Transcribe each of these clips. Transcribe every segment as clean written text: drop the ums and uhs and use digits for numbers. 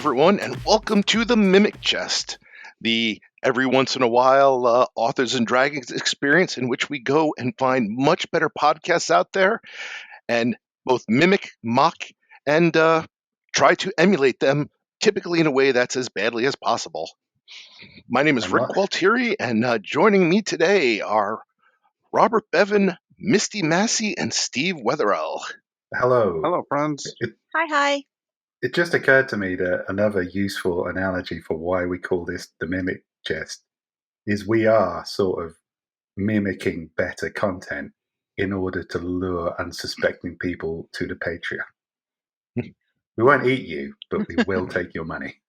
everyone, and welcome to the Mimic Chest, the every once in a while Authors and Dragons experience in which we go and find much better podcasts out there and both mimic, mock, and try to emulate them, typically in a way that's as badly as possible. My name is Rick Gualtieri, and joining me today are Robert Bevan, Misty Massey, and Steve Wetherell. Hello. Hello, friends. Hi. It just occurred to me that another useful analogy for why we call this the Mimic Chest is we are sort of mimicking better content in order to lure unsuspecting people to the Patreon. We won't eat you, but we will take your money.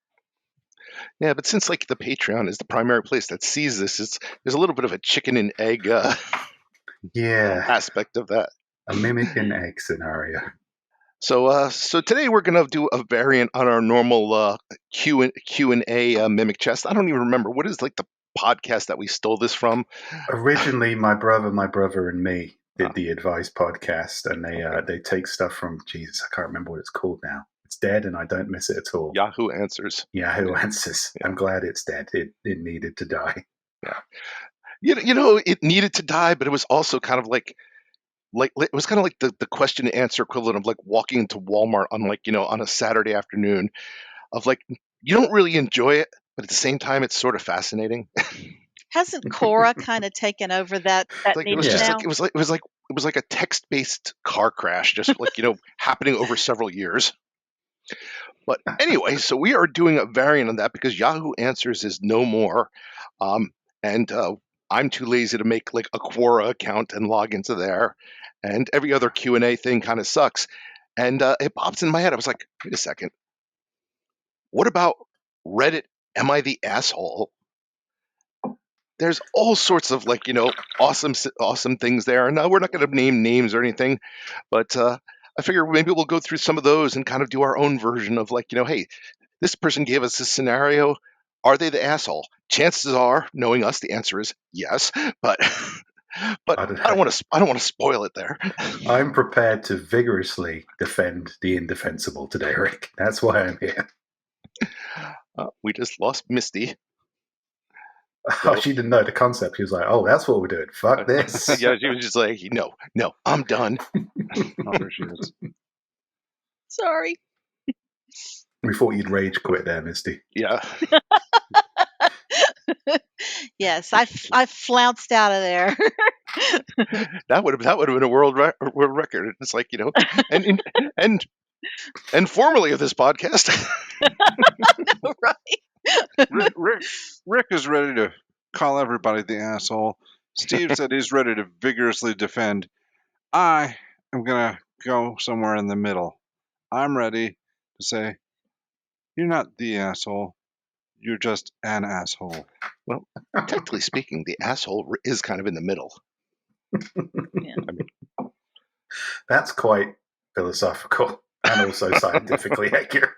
Yeah, but since the Patreon is the primary place that sees this, there's a little bit of a chicken and egg aspect of that. A mimic and egg scenario. So today we're gonna do a variant on our normal Q&A Mimic Chest. I don't even remember what is the podcast that we stole this from. Originally, my brother, and me did the advice podcast, and they take stuff from Jesus. I can't remember what it's called now. It's dead, and I don't miss it at all. Yahoo Answers. Yahoo Answers. Yeah. I'm glad it's dead. It needed to die. Yeah. You know, it needed to die, but it was also kind of like it was kind of like the question and answer equivalent of walking into Walmart on on a Saturday afternoon of you don't really enjoy it, but at the same time it's sort of fascinating. Hasn't Cora kind of taken over that niche now? It was like a text-based car crash, just happening over several years. But anyway, so we are doing a variant on that because Yahoo Answers is no more, and I'm too lazy to make a Quora account and log into there. And every other Q&A thing kind of sucks. And it pops in my head. I was like, wait a second. What about Reddit? Am I the asshole? There's all sorts of awesome things there. And we're not going to name names or anything, but I figure maybe we'll go through some of those and kind of do our own version of hey, this person gave us this scenario. Are they the asshole? Chances are, knowing us, the answer is yes. But I don't want to spoil it there. I'm prepared to vigorously defend the indefensible today, Rick. That's why I'm here. We just lost Misty. Oh, she didn't know the concept. She was like, "Oh, that's what we're doing. Fuck this." Yeah, she was just like, "No, I'm done." Oh, there she is. Sorry. We thought you'd rage quit there, Misty. Yeah. Yes, I flounced out of there. That would have been a world record. It's and formerly of this podcast. No, right? Rick is ready to call everybody the asshole. Steve said he's ready to vigorously defend. I am gonna go somewhere in the middle. I'm ready to say, you're not the asshole. You're just an asshole. Well, technically speaking, the asshole is kind of in the middle. Yeah. That's quite philosophical and also scientifically accurate.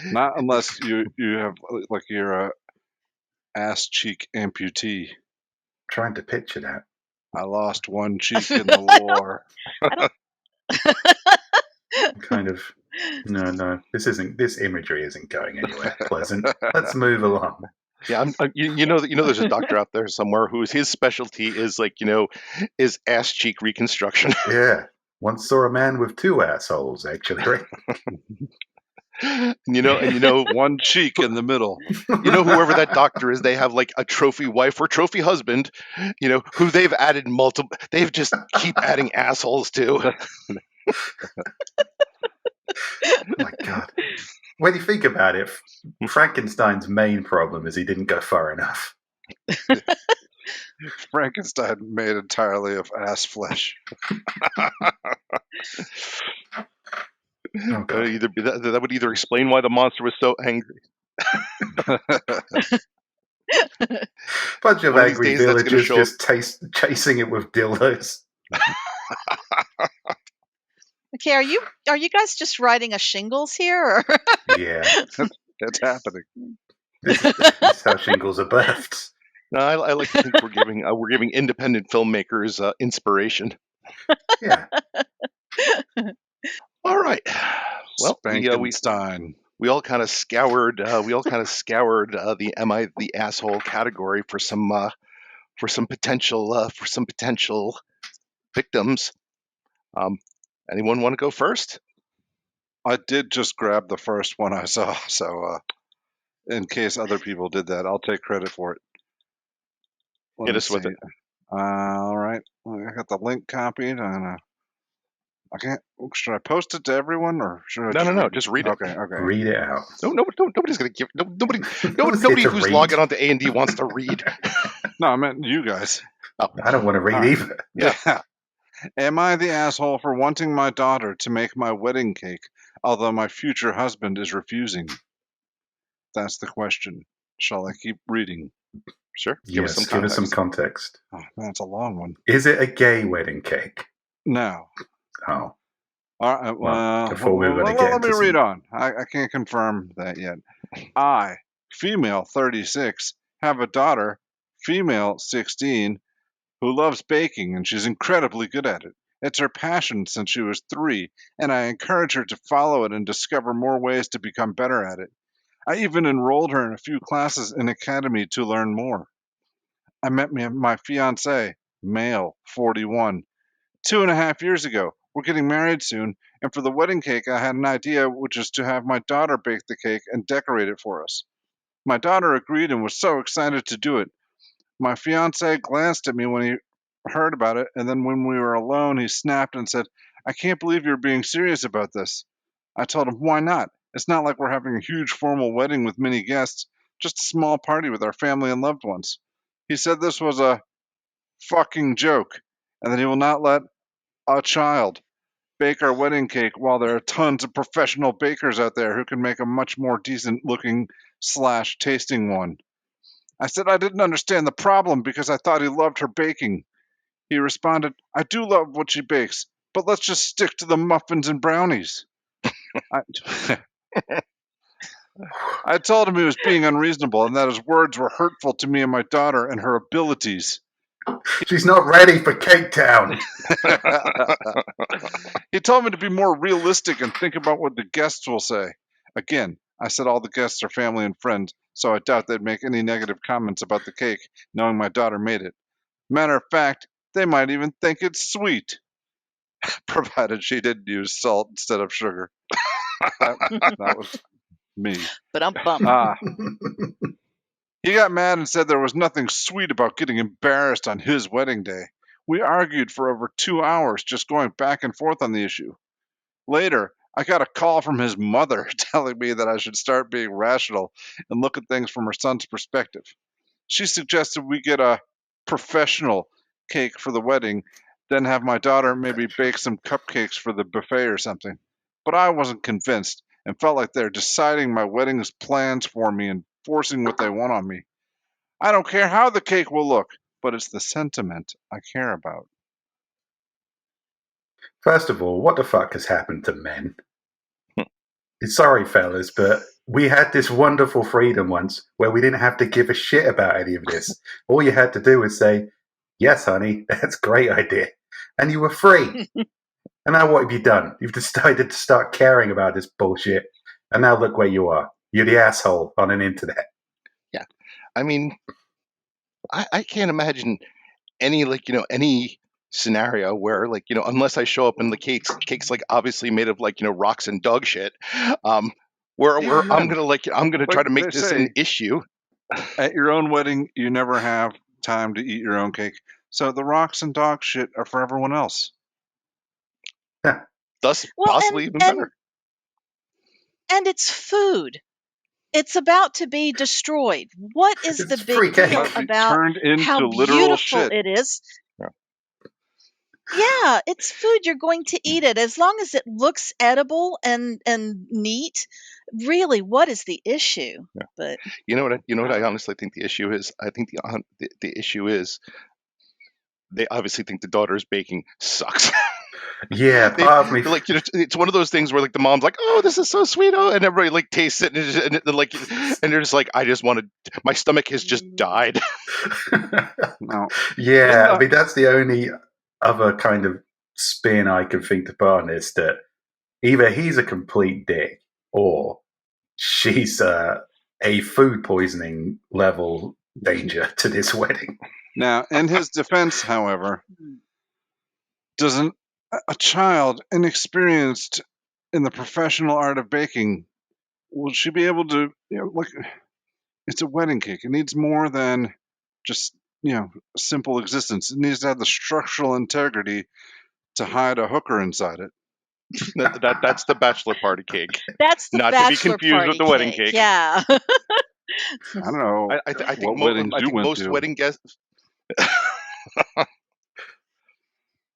Not unless you have you're a ass cheek amputee. Trying to picture that. I lost one cheek in the war. Kind of. No. This imagery isn't going anywhere pleasant. Let's move along. Yeah, there's a doctor out there somewhere his specialty is is ass cheek reconstruction. Yeah, once saw a man with two assholes actually. One cheek in the middle. Whoever that doctor is, they have a trophy wife or trophy husband, who they've added multiple. They've just keep adding assholes to. Oh my God. When you think about it, Frankenstein's main problem is he didn't go far enough. Frankenstein made entirely of ass flesh. Oh, God. That would either explain why the monster was so angry. Bunch of angry villagers just chasing it with dildos. Okay, are you guys just writing a shingles here? Or? Yeah, that's happening. This is how shingles are birthed. No, I like to think we're giving independent filmmakers inspiration. Yeah. All right. Well, Spankenstein. we all kind of scoured the "Am I the asshole?" category for some potential victims. Anyone want to go first? I did just grab the first one I saw, so in case other people did that, I'll take credit for it. Let Hit me us with see. it. All right, I got the link copied, and I can't. Should I post it to everyone, or should I just No. read Just read it. Okay. Read it out. Nobody's gonna give. Nobody. Who's here Nobody to who's read? logging on to A&D wants to read. No, I meant you guys. Oh, I don't want to read either. Yeah. Am I the asshole for wanting my daughter to make my wedding cake, although my future husband is refusing? That's the question. Shall I keep reading? Sure. Yes, give us some context. Oh, that's a long one. Is it a gay wedding cake? No. Oh, All right, well, I thought we were going to get let me into read some... on. I can't confirm that yet. I, female 36, have a daughter, female 16, who loves baking and she's incredibly good at it. It's her passion since she was 3, and I encourage her to follow it and discover more ways to become better at it. I even enrolled her in a few classes in academy to learn more. I met my fiance, male 41, 2.5 years ago. We're getting married soon, and for the wedding cake, I had an idea, which is to have my daughter bake the cake and decorate it for us. My daughter agreed and was so excited to do it. My fiance glanced at me when he heard about it, and then when we were alone, he snapped and said, I can't believe you're being serious about this. I told him, why not? It's not like we're having a huge formal wedding with many guests, just a small party with our family and loved ones. He said this was a fucking joke, and that he will not let a child bake our wedding cake while there are tons of professional bakers out there who can make a much more decent looking / tasting one. I said I didn't understand the problem because I thought he loved her baking. He responded, I do love what she bakes, but let's just stick to the muffins and brownies. I, I told him he was being unreasonable and that his words were hurtful to me and my daughter and her abilities. She's not ready for Cake Town. He told me to be more realistic and think about what the guests will say. Again, I said all the guests are family and friends, so I doubt they'd make any negative comments about the cake, knowing my daughter made it. Matter of fact, they might even think it's sweet, provided she didn't use salt instead of sugar. That was me. But I'm bummed. He got mad and said there was nothing sweet about getting embarrassed on his wedding day. We argued for over 2 hours, just going back and forth on the issue. Later, I got a call from his mother telling me that I should start being rational and look at things from her son's perspective. She suggested we get a professional cake for the wedding, then have my daughter maybe bake some cupcakes for the buffet or something. But I wasn't convinced and felt like they're deciding my wedding's plans for me and forcing what they want on me. I don't care how the cake will look, but it's the sentiment I care about. First of all, what the fuck has happened to men? Sorry, fellas, but we had this wonderful freedom once where we didn't have to give a shit about any of this. All you had to do was say, yes, honey, that's a great idea. And you were free. And now what have you done? You've decided to start caring about this bullshit. And now look where you are. You're the asshole on an internet. Yeah. I mean, I can't imagine any scenario where unless I show up and the cake's like obviously made of rocks and dog shit, where Even I'm then, gonna try to they make this say an issue. at your own wedding, you never have time to eat your own cake. So the rocks and dog shit are for everyone else. Thus, Well, possibly even better. And it's food. It's about to be destroyed. What is It's the free big cake. deal But be about turned how into literal beautiful shit. it is? Yeah. Yeah, it's food. You're going to eat it as long as it looks edible and neat. Really, what is the issue? Yeah. But You know what I honestly think the issue is. I think the issue is they obviously think the daughter's baking sucks. Yeah, part of me. It's one of those things where the mom's like, "Oh, this is so sweet," and everybody tastes it, and they're just like, "I just wanted, my stomach has just died." No. Yeah, I mean, that's the only other kind of spin I can think to put on this, that either he's a complete dick or she's a food poisoning level danger to this wedding. Now, in his defense, however, doesn't a child inexperienced in the professional art of baking, will she be able to, like, it's a wedding cake. It needs more than just, simple existence. It needs to have the structural integrity to hide a hooker inside it. That's the bachelor party cake. That's the Not to be bachelor confused party with the wedding cake. Yeah. I don't know I think what weddings you went most to. wedding guests.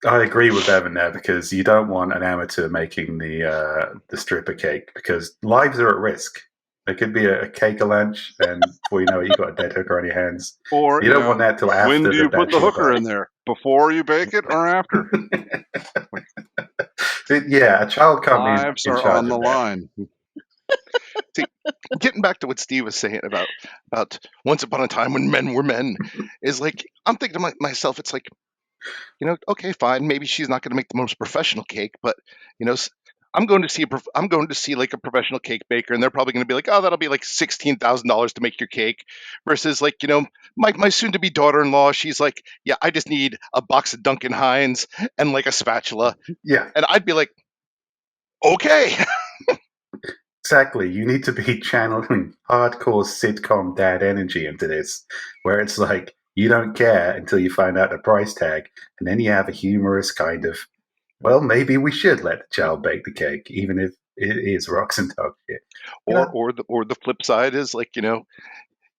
I agree with Evan there, because you don't want an amateur making the stripper cake, because lives are at risk. There could be a cake a lunch, and before you know it, you've got a dead hooker on your hands. Or, You don't want that till after when do the you put the bachelor hooker party. in there? Before you bake it or after? Yeah, a child can't Lives be in are charge on the of that. line. See, getting back to what Steve was saying about once upon a time when men were men, is like, I'm thinking to myself, it's like, okay, fine, maybe she's not going to make the most professional cake, but I'm going to see like a professional cake baker, and they're probably going to be like, oh, that'll be like $16,000 to make your cake, versus like, my soon-to-be daughter-in-law, she's like, yeah, I just need a box of Duncan Hines and like a spatula, Yeah, and I'd be like, okay. exactly. You need to be channeling hardcore sitcom dad energy into this, where it's like you don't care until you find out the price tag, and then you have a humorous kind of, well, maybe we should let the child bake the cake, even if it is rocks and dog shit. Or the flip side is like, you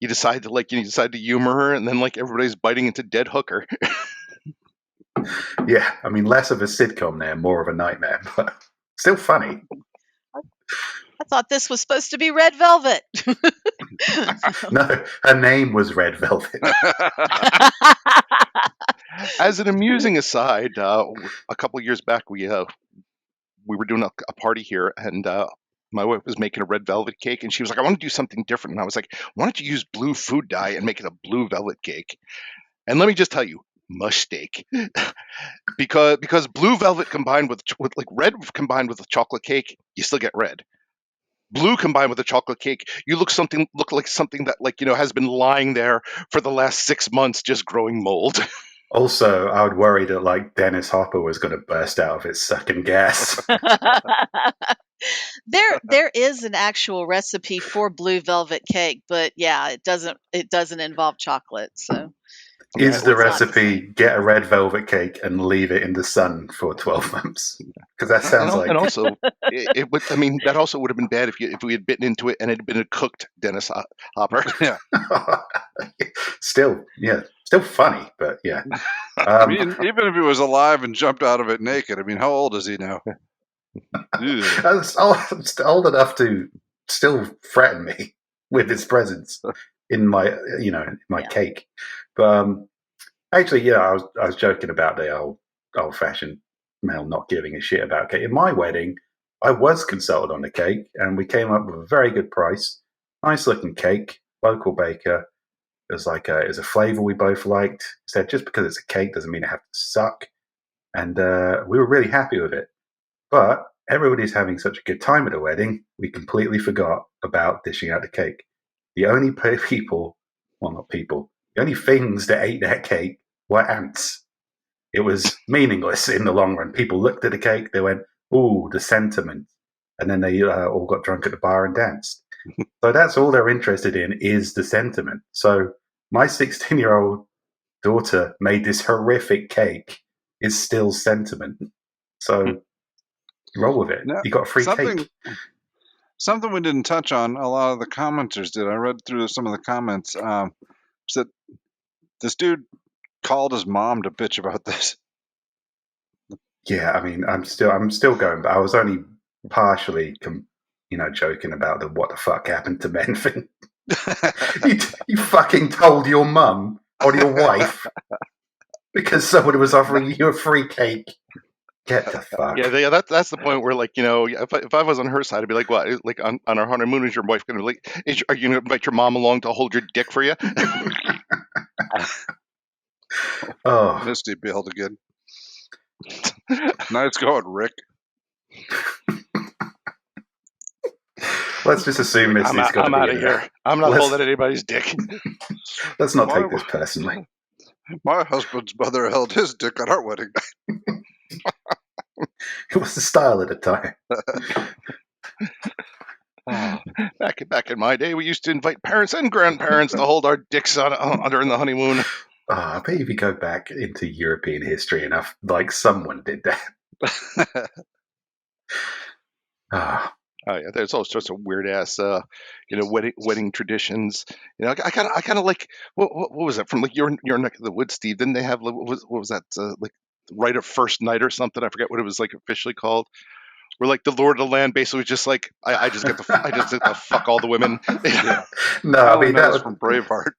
decide to humor her, and then like everybody's biting into dead hooker. Yeah, I mean, less of a sitcom there, more of a nightmare, but still funny. I thought this was supposed to be Red Velvet. No, her name was Red Velvet. As an amusing aside, a couple of years back, we were doing a party here, and my wife was making a red velvet cake, and she was like, I want to do something different. And I was like, why don't you use blue food dye and make it a blue velvet cake? And let me just tell you, mistake. because blue velvet combined with like red combined with a chocolate cake, you still get red. Blue combined with a chocolate cake, you look like something that, like, has been lying there for the last 6 months just growing mold. Also, I would worry that like Dennis Hopper was going to burst out of its sucking gas. There is an actual recipe for blue velvet cake, but yeah, it doesn't involve chocolate. So Is the It's not the recipe get a red velvet cake and leave it in the sun for 12 months? Because that sounds like And also, it would. I mean, that also would have been bad if we had bitten into it and it had been a cooked Dennis Hopper. Yeah. still funny, but yeah. I mean, even if he was alive and jumped out of it naked, I mean, how old is he now? It's old enough to still threaten me with his presence in my, Yeah. cake. But actually, yeah, I was joking about the old-fashioned male not giving a shit about cake. In my wedding, I was consulted on the cake, and we came up with a very good price. Nice looking cake, local baker. It was like it was a flavor we both liked. He said just because it's a cake doesn't mean it has to suck, and we were really happy with it. But everybody's having such a good time at the wedding, we completely forgot about dishing out the cake. The only people, well, not people, the only things that ate that cake were ants. It was meaningless in the long run. People looked at the cake, they went, ooh, the sentiment. And then they all got drunk at the bar and danced. So that's all they're interested in, is the sentiment. So my 16-year-old daughter made this horrific cake, is still sentiment. So roll with it. Now, You got a free cake. Something we didn't touch on, a lot of the commenters did. I read through some of the comments. That this dude called his mom to bitch about this. Yeah, I mean, I'm still going, but I was only partially, joking about the what the fuck happened to men thing. you fucking told your mum or your wife because somebody was offering you a free cake. Get the fuck. Yeah, that's the point where, like, if I was on her side, I'd be like, what? Like on our honeymoon, is your wife gonna are you gonna invite your mom along to hold your dick for you? Oh, Misty bailed again. Nice going, Rick. Let's just assume Like, Misty's got to I'm be out of in there. here. I'm not Let's- holding anybody's dick. Let's not My- take this personally. My husband's mother held his dick on our wedding night. It was the style at the time. Back in my day, we used to invite parents and grandparents to hold our dicks during the honeymoon. I bet if you go back into European history enough, like someone did that. Ah, Oh yeah, there's all sorts of weird ass, wedding traditions. I kind of like what was that from like your neck of the woods, Steve? Didn't they have what was that like right of first night or something? I forget what it was like officially called. Where like the lord of the land basically was just like I just get to fuck all the women. no, I I only mean know that this was from Braveheart.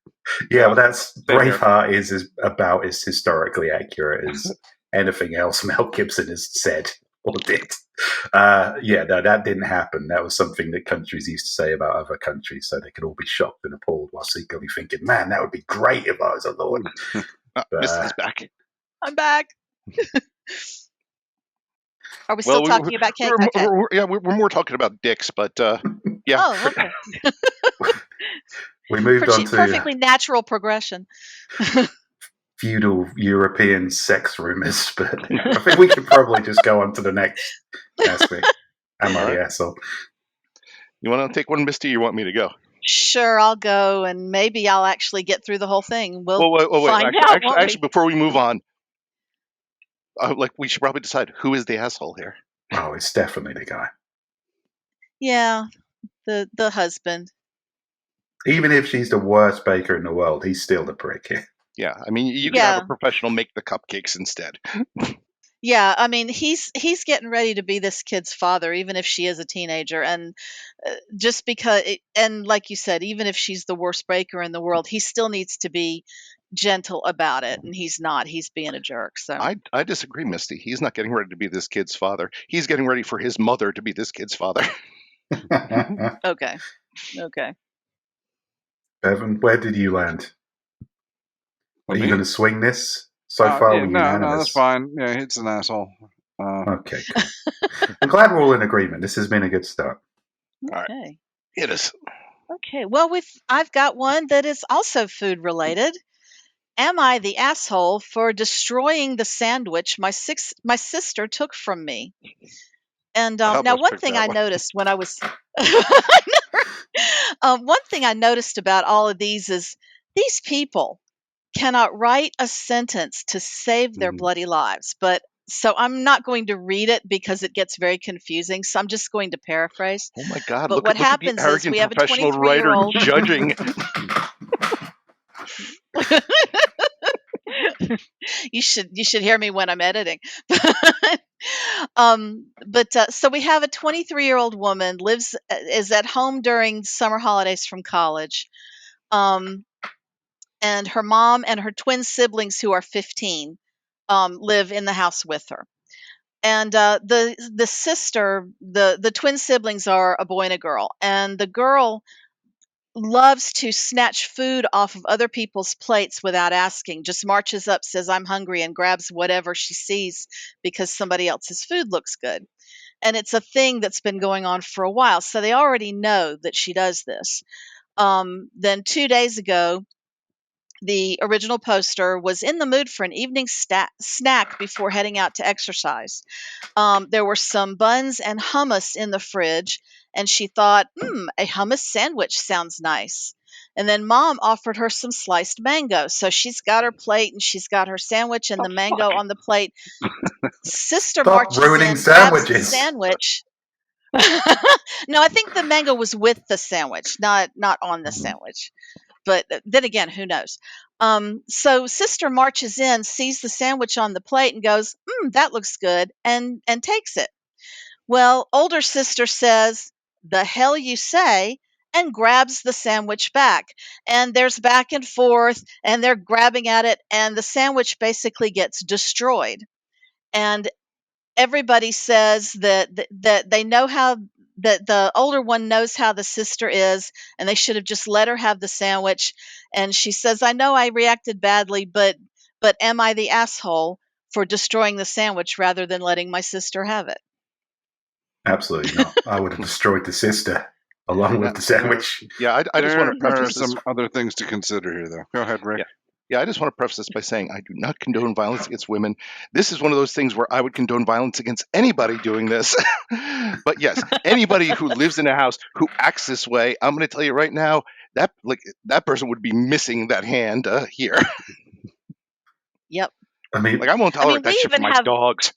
yeah, well, that's Same here. Braveheart is about as historically accurate as anything else Mel Gibson has said or did. Yeah, no, that didn't happen. That was something that countries used to say about other countries, so they could all be shocked and appalled while secretly thinking, "Man, that would be great if I was a lord." Misty's back. I'm back. Are we Well, still talking about cake? Okay. we're more talking about dicks, but yeah. Oh, okay. We moved on to Perfectly natural progression. feudal European sex rumors, but I think we could probably just go on to the next aspect. Am I the asshole? You want to take one, Misty? Or you want me to go? Sure, I'll go, and maybe I'll actually get through the whole thing. We'll Wait. find out. won't we? Actually, before we move on, we should probably decide who is the asshole here. Oh, it's definitely the guy. Yeah, the husband. Even if she's the worst baker in the world, he's still the prick here. Yeah, I mean, you could have a professional make the cupcakes instead. Yeah, I mean, he's getting ready to be this kid's father, even if she is a teenager, and just because, and like you said, even if she's the worst baker in the world, he still needs to be gentle about it, and he's not. He's being a jerk. So I disagree, Misty. He's not getting ready to be this kid's father. He's getting ready for his mother to be this kid's father. okay. Bevan, where did you land? Are you Me? going to swing this? So far, we're no, unanimous. that's fine. Yeah, it's an asshole. Okay, cool. I'm glad we're all in agreement. This has been a good start. All Okay. right. It is. Okay. Well, I've got one that is also food related. Am I the asshole for destroying the sandwich my sister took from me? And I now, almost one picked thing that I one. noticed when I was one thing I noticed about all of these is these people cannot write a sentence to save their Mhm. bloody lives. But so I'm not going to read it because it gets very confusing. So I'm just going to paraphrase. Oh my God! But Look what at the happens is arrogant we have a professional writer 23-year-old. judging. You should hear me when I'm editing. So we have a 23-year-old woman is at home during summer holidays from college. And her mom and her twin siblings, who are 15, live in the house with her. And the sister, the twin siblings are a boy and a girl, and the girl loves to snatch food off of other people's plates without asking. Just marches up, says I'm hungry, and grabs whatever she sees because somebody else's food looks good. And it's a thing that's been going on for a while, so they already know that she does this. Then 2 days ago, the original poster was in the mood for an evening snack before heading out to exercise. There were some buns and hummus in the fridge, and she thought, a hummus sandwich sounds nice. And then mom offered her some sliced mango. So she's got her plate and she's got her sandwich and the mango on the plate. Sister Stop marches ruining in, grabs the sandwiches. sandwich. No, I think the mango was with the sandwich, not on the sandwich. But then again, who knows? So sister marches in, sees the sandwich on the plate, and goes, "That looks good," and takes it. Well, older sister says, "The hell you say," and grabs the sandwich back. And there's back and forth, and they're grabbing at it, and the sandwich basically gets destroyed. And everybody says that they know how, that the older one knows how the sister is, and they should have just let her have the sandwich. And she says, "I know I reacted badly, but am I the asshole for destroying the sandwich rather than letting my sister have it?" Absolutely not. I would have destroyed the sister. along with Now- the sandwich. Yeah, I just want to There are preface this. some other things to consider here, though. Go ahead, Rick. Yeah, I just want to preface this by saying I do not condone violence against women. This is one of those things where I would condone violence against anybody doing this. But yes, anybody who lives in a house who acts this way, I'm going to tell you right now that person would be missing that hand here. Yep. I mean, Like I won't tolerate we that shit for even my have- dogs.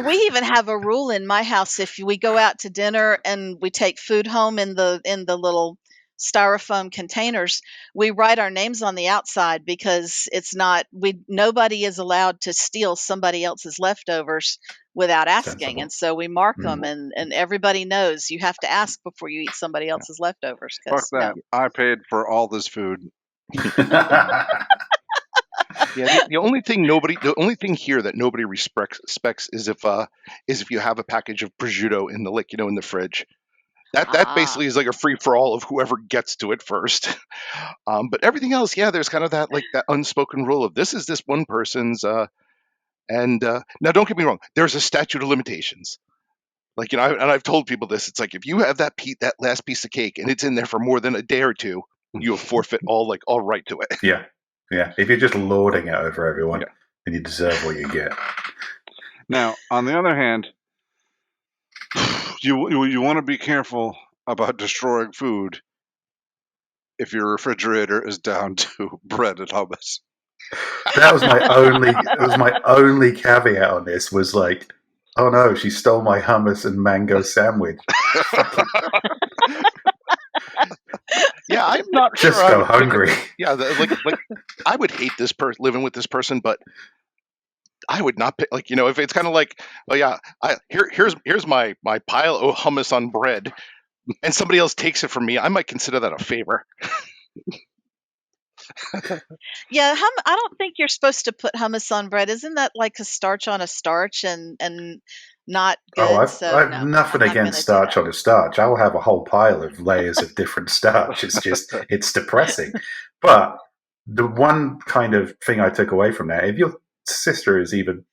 We even have a rule in my house: if we go out to dinner and we take food home in the little styrofoam containers, we write our names on the outside, because nobody is allowed to steal somebody else's leftovers without asking. Sensible. And so we mark them, and everybody knows you have to ask before you eat somebody else's leftovers. Fuck that. I paid for all this food. Yeah, the only thing here that nobody respects is if you have a package of prosciutto in the in the fridge. That basically is like a free for all of whoever gets to it first. But everything else, yeah, there's kind of that unspoken rule of this is this one person's. And now, don't get me wrong, there's a statute of limitations. And I've told people this. It's like if you have that last piece of cake and it's in there for more than a day or two, you forfeit all right to it. Yeah. If you're just lording it over everyone, then you deserve what you get. Now, on the other hand, you want to be careful about destroying food if your refrigerator is down to bread and hummus. That was my only caveat on this. Was like, oh no, she stole my hummus and mango sandwich. Yeah, I'm not Just sure. go hungry. I would hate this living with this person, but I would not pick. If it's kind of like, oh yeah, here's my pile of hummus on bread, and somebody else takes it from me, I might consider that a favor. Yeah, I don't think you're supposed to put hummus on bread. Isn't that like a starch on a starch and not good? Oh, I've No, nothing I'm not against gonna do starch on a starch. I'll have a whole pile of layers of different starch. It's depressing. But the one kind of thing I took away from that, if your sister is even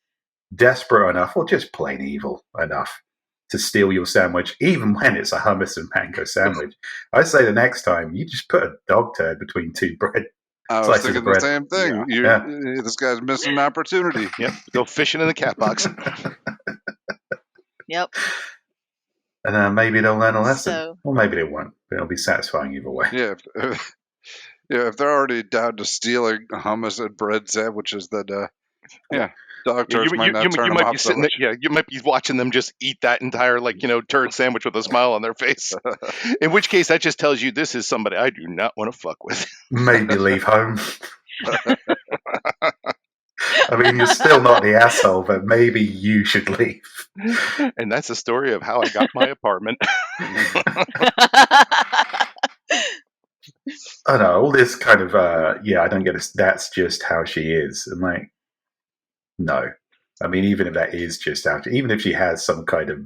desperate enough or just plain evil enough to steal your sandwich, even when it's a hummus and mango sandwich, I say the next time you just put a dog turd between two bread. I was thinking the same thing. Yeah. This guy's missing an opportunity. Yep, go fishing in the cat box. Yep. And maybe they'll learn a lesson. So, Or maybe they won't. But it'll be satisfying either way. Yeah. If they're already down to stealing hummus and bread sandwiches, then dog turds might not turn you them might off be so sitting much. there, you might be watching them just eat that entire turd sandwich with a smile on their face. In which case, that just tells you this is somebody I do not want to fuck with. Maybe leave home. I mean, you're still not the asshole, but maybe you should leave. And that's the story of how I got my apartment. I know, all this kind of, I don't get it. That's just how she is. And no. I mean, even if that is just how, even if she has some kind of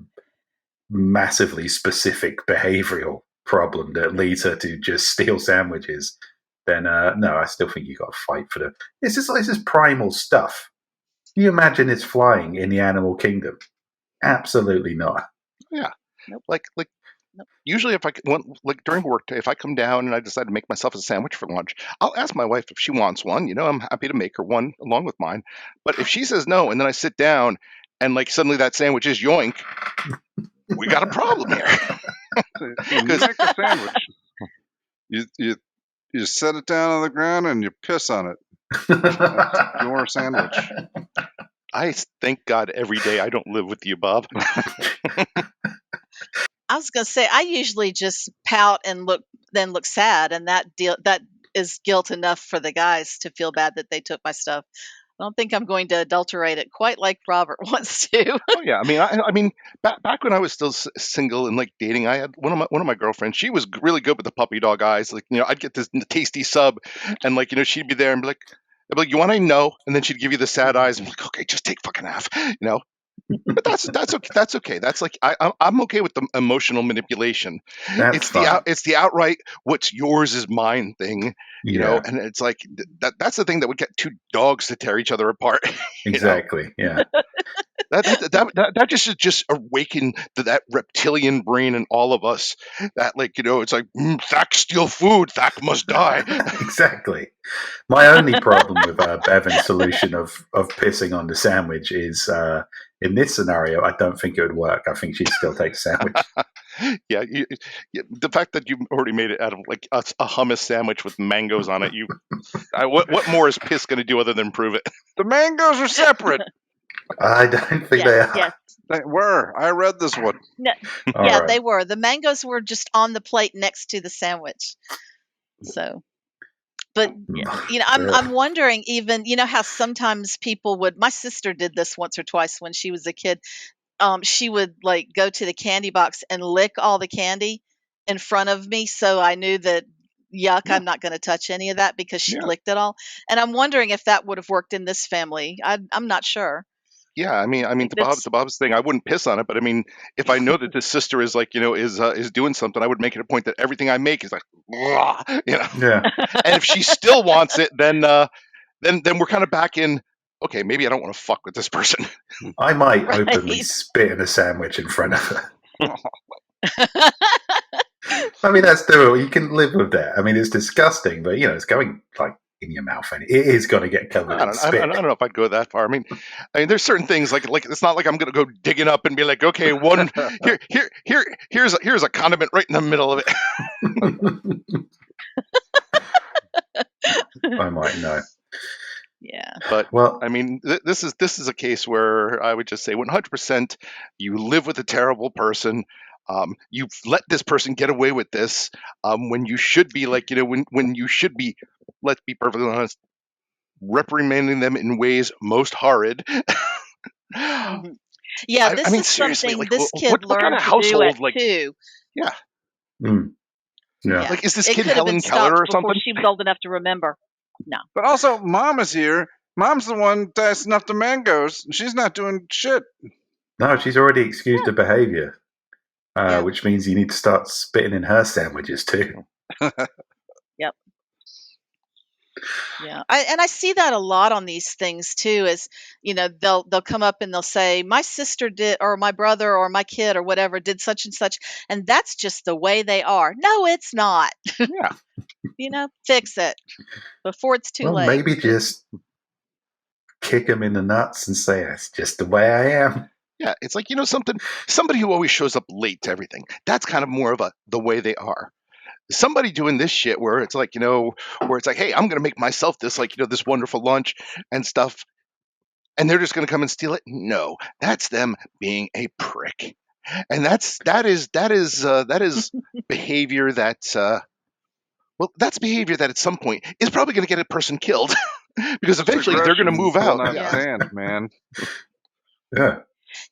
massively specific behavioral problem that leads her to just steal sandwiches, then no, I still think you got to fight for them. This is primal stuff. Can you imagine it's flying in the animal kingdom? Absolutely not. Yeah. Nope. Usually if during work day, if I come down and I decide to make myself a sandwich for lunch, I'll ask my wife if she wants one. I'm happy to make her one along with mine. But if she says no, and then I sit down and suddenly that sandwich is yoink, we got a problem here. You make a sandwich. You set it down on the ground and you piss on it. That's your sandwich. I thank God every day I don't live with you, Bob. I was going to say, I usually just pout and look sad, and that is guilt enough for the guys to feel bad that they took my stuff. I don't think I'm going to adulterate it quite like Robert wants to. Oh yeah, I mean, back when I was still single and dating, I had one of my girlfriends. She was really good with the puppy dog eyes. I'd get this tasty sub, and she'd be there and be like, I'd be like, you want to know? And then she'd give you the sad eyes. I'm like, okay, just take fucking half, But that's okay. That's okay. That's I'm okay with the emotional manipulation. That's fine. It's the outright what's yours is mine thing, and it's that's the thing that would get two dogs to tear each other apart. Exactly. Yeah. That just awakened that reptilian brain in all of us. That it's like Thack steal food, Thack must die. Exactly. My only problem with Bevan's solution of pissing on the sandwich is in this scenario, I don't think it would work. I think she'd still take the sandwich. Yeah, the fact that you already made it out of like a hummus sandwich with mangoes on it, what more is piss going to do other than prove it? The mangoes are separate. I don't think they are. Yes. They were. I read this one. No, All yeah, right. they were. The mangoes were just on the plate next to the sandwich. So, but I'm wondering, even how sometimes people would. My sister did this once or twice when she was a kid. She would like go to the candy box and lick all the candy in front of me, so I knew that yuck, Yeah. I'm not going to touch any of that because she Yeah. licked it all. And I'm wondering if that would have worked in this family. I'm not sure. Yeah, I mean, to Bob's thing, I wouldn't piss on it, but I mean, if I know that this sister is like, is doing something, I would make it a point that everything I make is like, "Blah," Yeah. And if she still wants it, then we're kind of back in. Okay, maybe I don't want to fuck with this person. I might Right. openly spit in a sandwich in front of her. I mean, that's doable. You can live with that. I mean, it's disgusting, but it's going like in your mouth, and it is going to get covered in I spit. don't know if I'd go that far. I mean, there's certain things like it's not like I'm going to go digging up and be like, okay, here's a condiment right in the middle of it. I might know. Yeah. But Well, I mean, this is a case where I would just say 100%. You live with a terrible person. You've let this person get away with this when you should be like when you should be. Let's be perfectly honest. Reprimanding them in ways most horrid. Mhm. Yeah, I this mean, is seriously, something like, this what kid kind learned of to do at household, like, 2. yeah, yeah. Yeah. like, is this It kid could have been Helen Keller stopped or before something? she was old enough to remember. No. But also, Mom is here. Mom's the one dicing up the mangoes. She's not doing shit. No, she's already excused Yeah. the behavior, Yeah. which means you need to start spitting in her sandwiches too. Yep. Yeah. I see that a lot on these things too, is, they'll come up and they'll say, my sister did, or my brother or my kid or whatever did such and such, and that's just the way they are. No, it's not. Yeah. Fix it before it's too Well, late. maybe just kick him in the nuts and say, that's just the way I am. Yeah, it's like somebody who always shows up late to everything. That's kind of more of the way they are. Somebody doing this shit where it's like, where it's like, hey, I'm gonna make myself this this wonderful lunch and stuff, and they're just gonna come and steal it. No, that's them being a prick, and that is behavior that that's behavior that at some point is probably gonna get a person killed because eventually they're gonna move will out. not Yeah. stand, man. Yeah.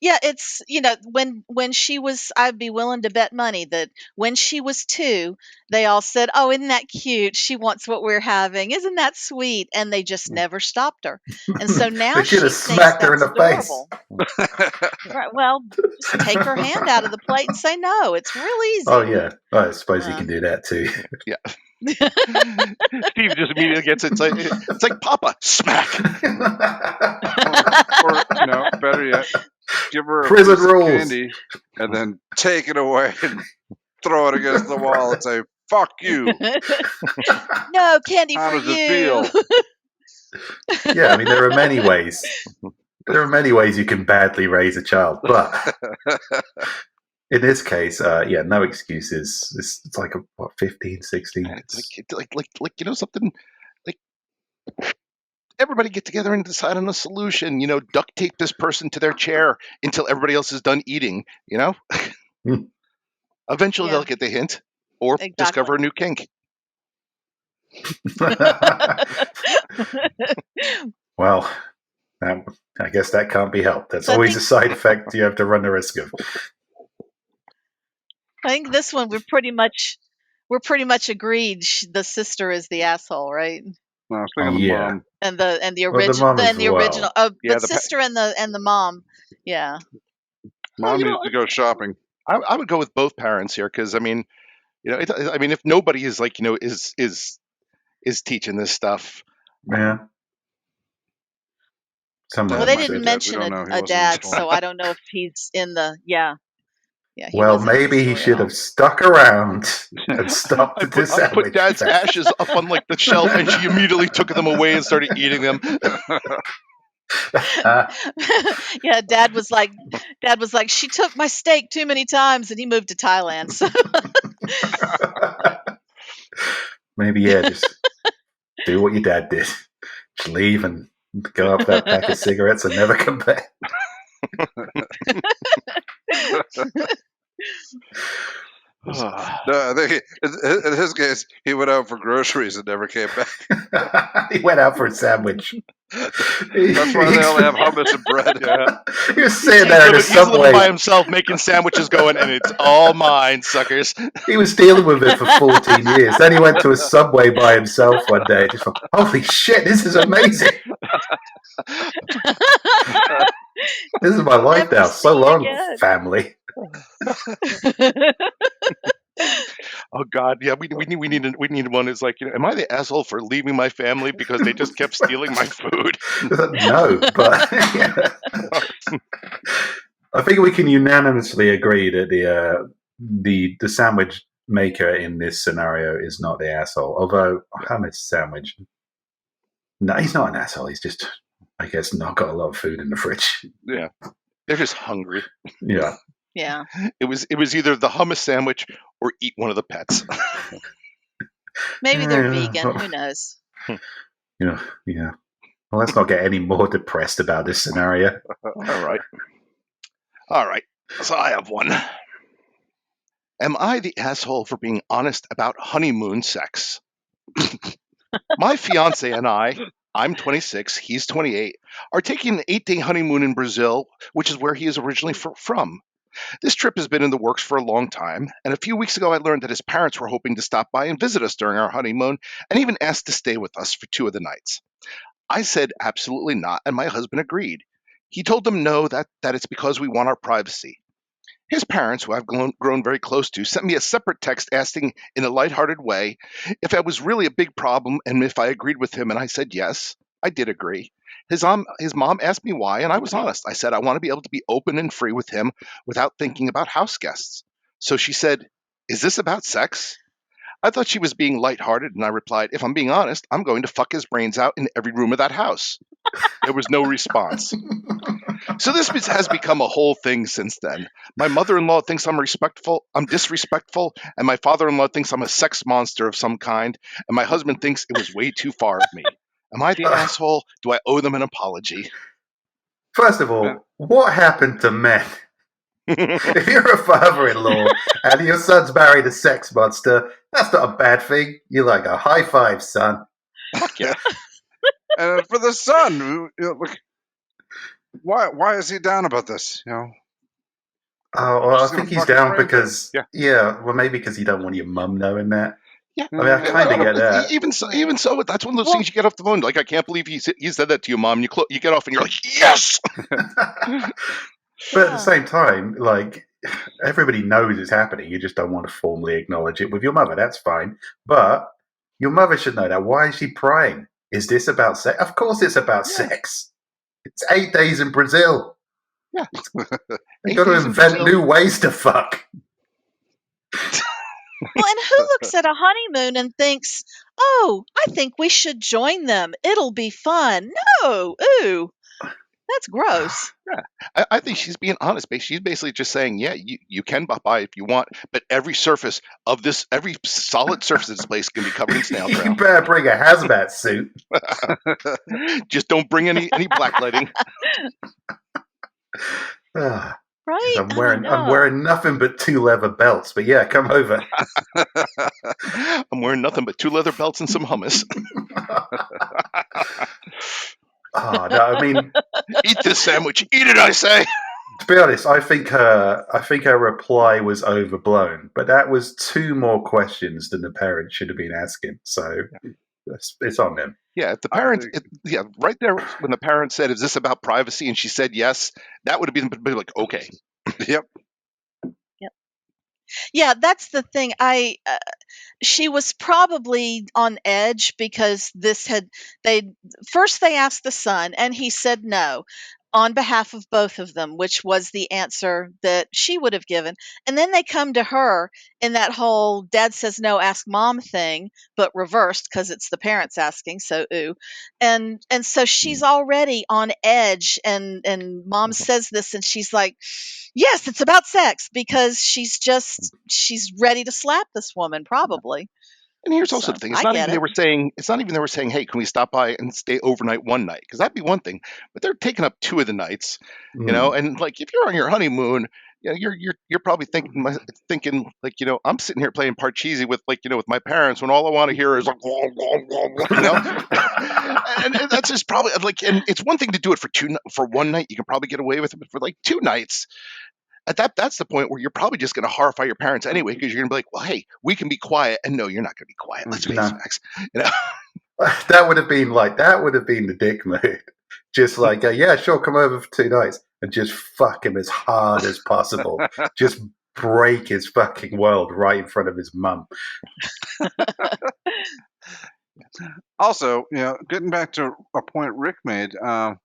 Yeah, it's when she was, I'd be willing to bet money that when she was 2, they all said, "Oh, isn't that cute? She wants what we're having. Isn't that sweet?" And they just never stopped her. And so now They should she have thinks smacked her in that's the face. adorable. Right. Well, just take her hand out of the plate and say no. It's real easy. Oh, yeah. I suppose you can do that too. Yeah. Steve just immediately gets it. It's like Papa smack. Or better yet, give her a Prison piece of rules. candy and then take it away and throw it against the wall and say, "Fuck you." No candy How for does it you. feel? Yeah, I mean, there are many ways. There are many ways you can badly raise a child, but in this case, no excuses. It's like 15, 16. It's like something like everybody get together and decide on a solution. Duct tape this person to their chair until everybody else is done eating. Eventually Yeah. they'll get the hint or discover a new kink. Well, I guess that can't be helped. That's So I always think- a side effect you have to run the risk of. I think this one we're pretty much agreed. The sister is the asshole, right? No, I was thinking the Yeah. mom. And the Well, the original mom as and the well. original. Yeah, the sister and the mom. Yeah. Mom you needs know, to go shopping. I would go with both parents here because I mean, if nobody is like is teaching this stuff, Yeah. Someone Well, Dad they might be didn't said. dead. We mention don't know. He a wasn't in the dad, story. so I don't know if he's in the. Yeah, he Well, wasn't in the maybe he story at should all. have stuck around and stopped I at the put sandwich Dad's fest. ashes up on like the shelf, and she immediately took them away and started eating them. Yeah, Dad was like, she took my steak too many times, and he moved to Thailand. So Maybe, yeah, just do what your dad did. Just leave and go up that pack of cigarettes and never come back. No, I think in his case, he went out for groceries and never came back. He went out for a sandwich. That's why they only have hummus and bread. Yeah. He was sitting there in a He's living by subway. himself, making sandwiches, going, and it's all mine, suckers. He was dealing with it for 14 years. Then he went to a subway by himself one day. Just thought, holy shit, this is amazing. This is my life never now. So seen long, again. family. Oh God, yeah, we need one who's like, am I the asshole for leaving my family because they just kept stealing my food? No, but yeah. I think we can unanimously agree that the sandwich maker in this scenario is not the asshole. Although hummus sandwich, no, he's not an asshole. He's just, I guess, not got a lot of food in the fridge. Yeah, they're just hungry. Yeah. Yeah. It was either the hummus sandwich or eat one of the pets. Maybe they're Yeah. vegan. Who knows? Yeah. Well, let's not get any more depressed about this scenario. All right. So I have one. Am I the asshole for being honest about honeymoon sex? My fiance and I'm 26, he's 28, are taking an 8-day honeymoon in Brazil, which is where he is originally from. This trip has been in the works for a long time, and a few weeks ago I learned that his parents were hoping to stop by and visit us during our honeymoon and even asked to stay with us for 2 of the nights. I said absolutely not, and my husband agreed. He told them no, that it's because we want our privacy. His parents, who I've grown very close to, sent me a separate text asking in a lighthearted way if that was really a big problem and if I agreed with him, and I said yes, I did agree. His mom asked me why, and I was honest. I said I want to be able to be open and free with him without thinking about house guests. So she said, "Is this about sex?" I thought she was being lighthearted, and I replied, "If I'm being honest, I'm going to fuck his brains out in every room of that house." There was no response. So this has become a whole thing since then. My mother-in-law thinks I'm disrespectful, and my father-in-law thinks I'm a sex monster of some kind, and my husband thinks it was way too far of me. Am I the asshole? Do I owe them an apology? First of all, what happened to men? If you're a father-in-law and your son's married a sex monster, that's not a bad thing. You're like a high five, son. Fuck yeah. And for the son, look, why is he down about this? Oh, well, I Just think gonna he's fuck his down brains out. because, well, maybe because you don't want your mum knowing that. Yeah. I mean, I kind of get that. Even so, that's one of those things you get off the phone. Like, I can't believe he said that to your mom. You get off and you're like, yes. But at the same time, like, everybody knows it's happening. You just don't want to formally acknowledge it with your mother. That's fine. But your mother should know that. Why is she prying? Is this about sex? Of course it's about sex. It's 8 days in Brazil. Yeah. They've got to invent new ways to fuck. Well, and who looks at a honeymoon and thinks, "Oh, I think we should join them. It'll be fun." No, ooh, that's gross. Yeah. I think she's being honest. She's basically just saying, yeah, you can buy if you want, but every solid surface of this place can be covered in snail You trail. better bring a hazmat suit. Just don't bring any blacklighting. Right? I'm wearing nothing but 2 leather belts, but yeah, come over. I'm wearing nothing but 2 leather belts and some hummus. Oh, no, I mean, Eat this sandwich. Eat it, I say. to be honest, I think her reply was overblown, but that was 2 more questions than the parents should have been asking. So it's on them. Yeah, if the parents, right there when the parents said, "Is this about privacy?" and she said yes, that would have been like, okay. Yep. Yeah, that's the thing. She was probably on edge because they first they asked the son and he said no on behalf of both of them, which was the answer that she would have given. And then they come to her in that whole dad says no, ask mom thing, but reversed because it's the parents asking. So ooh, and so she's already on edge, and mom says this, and she's like, yes, it's about sex, because she's ready to slap this woman probably. And here's also So the thing: I get it. it's not even they were saying, "Hey, can we stop by and stay overnight one night?" Because that'd be one thing, but they're taking up 2 of the nights, Mm. and like if you're on your honeymoon, you're probably thinking like, I'm sitting here playing Parcheesi with with my parents when all I want to hear is like, "Wah, wah, wah, wah," and that's just probably like, and it's one thing to do it for one night, you can probably get away with it, but for like 2 nights, that's the point where you're probably just going to horrify your parents anyway, because you're going to be like, well, hey, we can be quiet, and no, you're not going to be quiet. Let's face No. facts. You know, That would have been the dick move. Just like, yeah, sure, come over for 2 nights and just fuck him as hard as possible. Just break his fucking world right in front of his mum. Also, getting back to a point Rick made, mom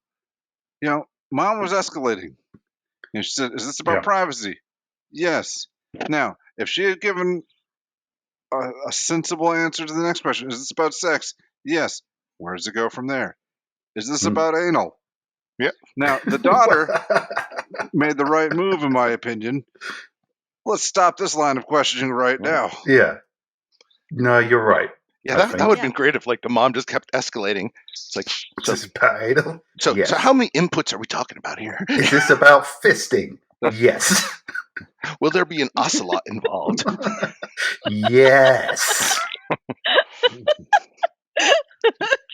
was escalating. She said, "Is this about Yeah. privacy?" Yes. Now, if she had given a sensible answer to the next question, "Is this about sex?" Yes. Where does it go from there? Is this about anal? Yeah. Now, the daughter made the right move, in my opinion. Let's stop this line of questioning right now. Yeah. No, you're right. yeah, I that think. would have been great if like the mom just kept escalating. It's like, Is this about anal? so Yes. how many inputs are we talking about here? Is this about fisting? Yes. Will there be an ocelot involved? Yes.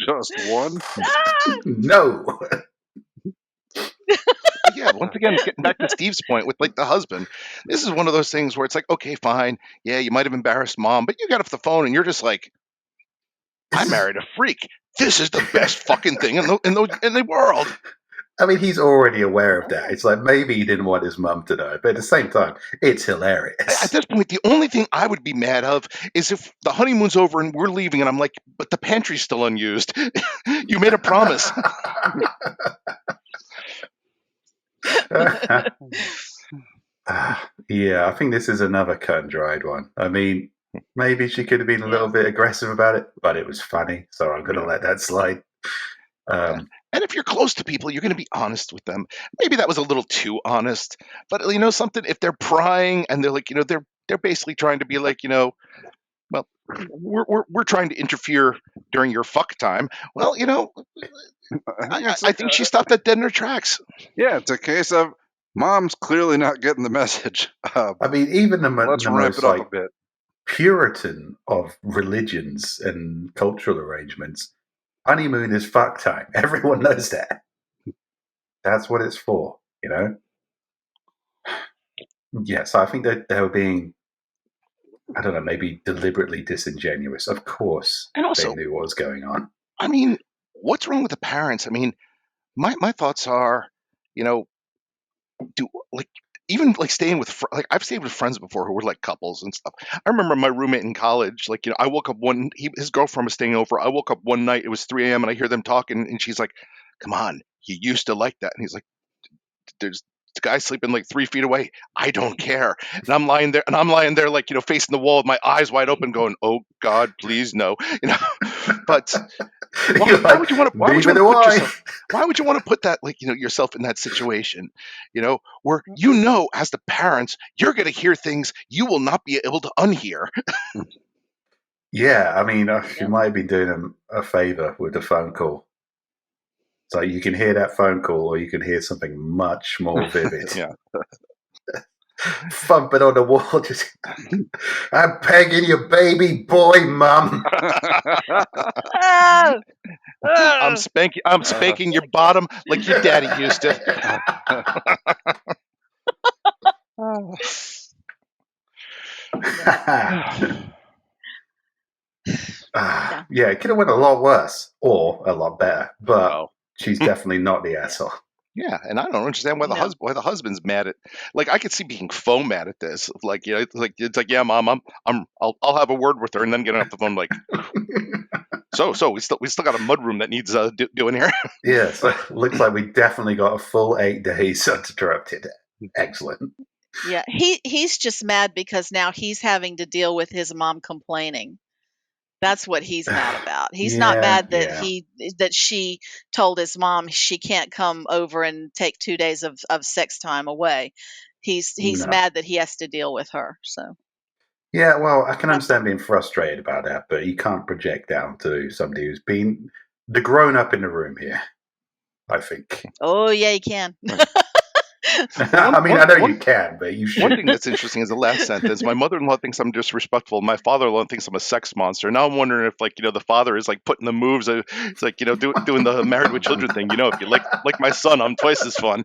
Just one? No. Yeah, once again, getting back to Steve's point with like the husband, this is one of those things where it's like, okay, fine, yeah, you might have embarrassed mom, but you got off the phone and you're just like, I married a freak. This is the best fucking thing in the world. I mean, he's already aware of that. It's like maybe he didn't want his mum to know, but at the same time, it's hilarious. At this point, the only thing I would be mad of is if the honeymoon's over and we're leaving, and I'm like, but the pantry's still unused. You made a promise. Yeah, I think this is another cut and dried one. I mean, maybe she could have been a little bit aggressive about it, but it was funny, so I'm going to let that slide. And if you're close to people, you're going to be honest with them. Maybe that was a little too honest, but something. If they're prying and they're like, they're basically trying to be like, well, we're trying to interfere during your fuck time. Well, I think she stopped that dead in her tracks. Yeah, it's a case of mom's clearly not getting the message. I mean, even Let's the ramp most it up a bit. Puritan of religions and cultural arrangements, honeymoon is fuck time. Everyone knows that. That's what it's for, Yes, I think that they were being, I don't know, maybe deliberately disingenuous. Of course, And also, they knew what was going on. I mean, what's wrong with the parents? I mean, my thoughts are, do like even like staying with like I've stayed with friends before who were like couples and stuff. I remember my roommate in college, like I woke up his girlfriend was staying over. I woke up one night, it was 3 a.m. and I hear them talking, and she's like, "Come on, you used to like that," and he's like, "There's the guy sleeping like 3 feet away. I don't care." And I'm lying there like facing the wall with my eyes wide open, going, "Oh God, please no," But why would you want to? Why would you want to put yourself? Why would you want to put that yourself in that situation? Where as the parents, you're going to hear things you will not be able to unhear. Yeah, I mean, you might have been doing them a favor with the phone call. So you can hear that phone call, or you can hear something much more vivid. Yeah. Thumping on the wall, just I'm pegging your baby boy, mum. Oh! I'm spanking your bottom like your daddy used to. Yeah, it could have went a lot worse or a lot better, but Oh. she's definitely not the asshole. Yeah, and I don't understand why No. why the husband's mad at. Like, I could see being faux mad at this. Like, it's like, yeah, mom, I'll have a word with her, and then getting off the phone like, so we still got a mudroom that needs doing here. Yeah, so looks like we definitely got a full 8 days uninterrupted. Excellent. Yeah, he's just mad because now he's having to deal with his mom complaining. That's what he's mad about. He's not mad that Yeah. that she told his mom she can't come over and take 2 days of sex time away. He's No. mad that he has to deal with her. So Yeah, well, I can that's understand being frustrated about that, but you can't project down to somebody who's been the grown up in the room here, I think. oh yeah, you can. I mean, I know you can, but you One should. thing that's interesting is the last sentence. My mother-in-law thinks I'm disrespectful. My father-in-law thinks I'm a sex monster. Now I'm wondering if, like, the father is like putting the moves. It's like, doing the married with children thing. If you like my son, I'm twice as fun.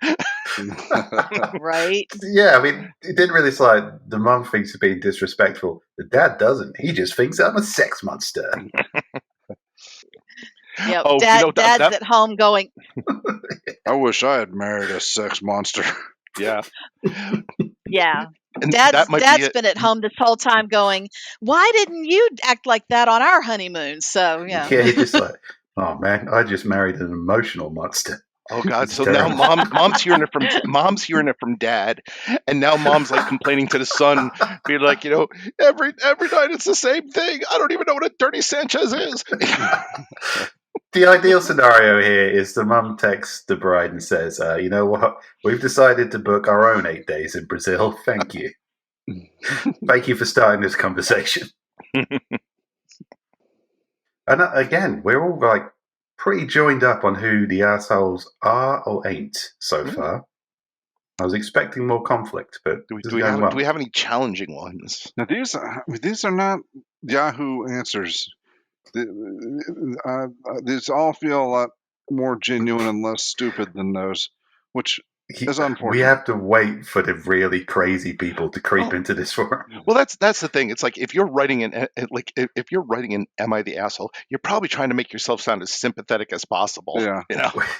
Right? Yeah, I mean, it didn't really say the mum thinks he's being disrespectful. The dad doesn't. He just thinks I'm a sex monster. Yep. Oh, Dad's at home going, I wish I had married a sex monster. yeah. yeah. And that might be Dad's it. been at home this whole time going, why didn't you act like that on our honeymoon? So yeah. Yeah, he's just like, oh man, I just married an emotional monster. Oh God! It's So now terrible. mom's hearing it from dad, and now mom's like complaining to the son, being like, every night it's the same thing. I don't even know what a dirty Sanchez is. The ideal scenario here is the mum texts the bride and says, you know what? We've decided to book our own 8 days in Brazil. Thank you. Thank you for starting this conversation. And again, we're all like pretty joined up on who the assholes are or ain't so far. I was expecting more conflict, but Do this is we going well. do we have any challenging ones? Now these are not Yahoo answers. These all feel a lot more genuine and less stupid than those, which is unfortunate. We have to wait for the really crazy people to creep Oh. into this forum. Well, that's the thing. It's like if you're writing if you're writing an "Am I the asshole?" You're probably trying to make yourself sound as sympathetic as possible. Yeah.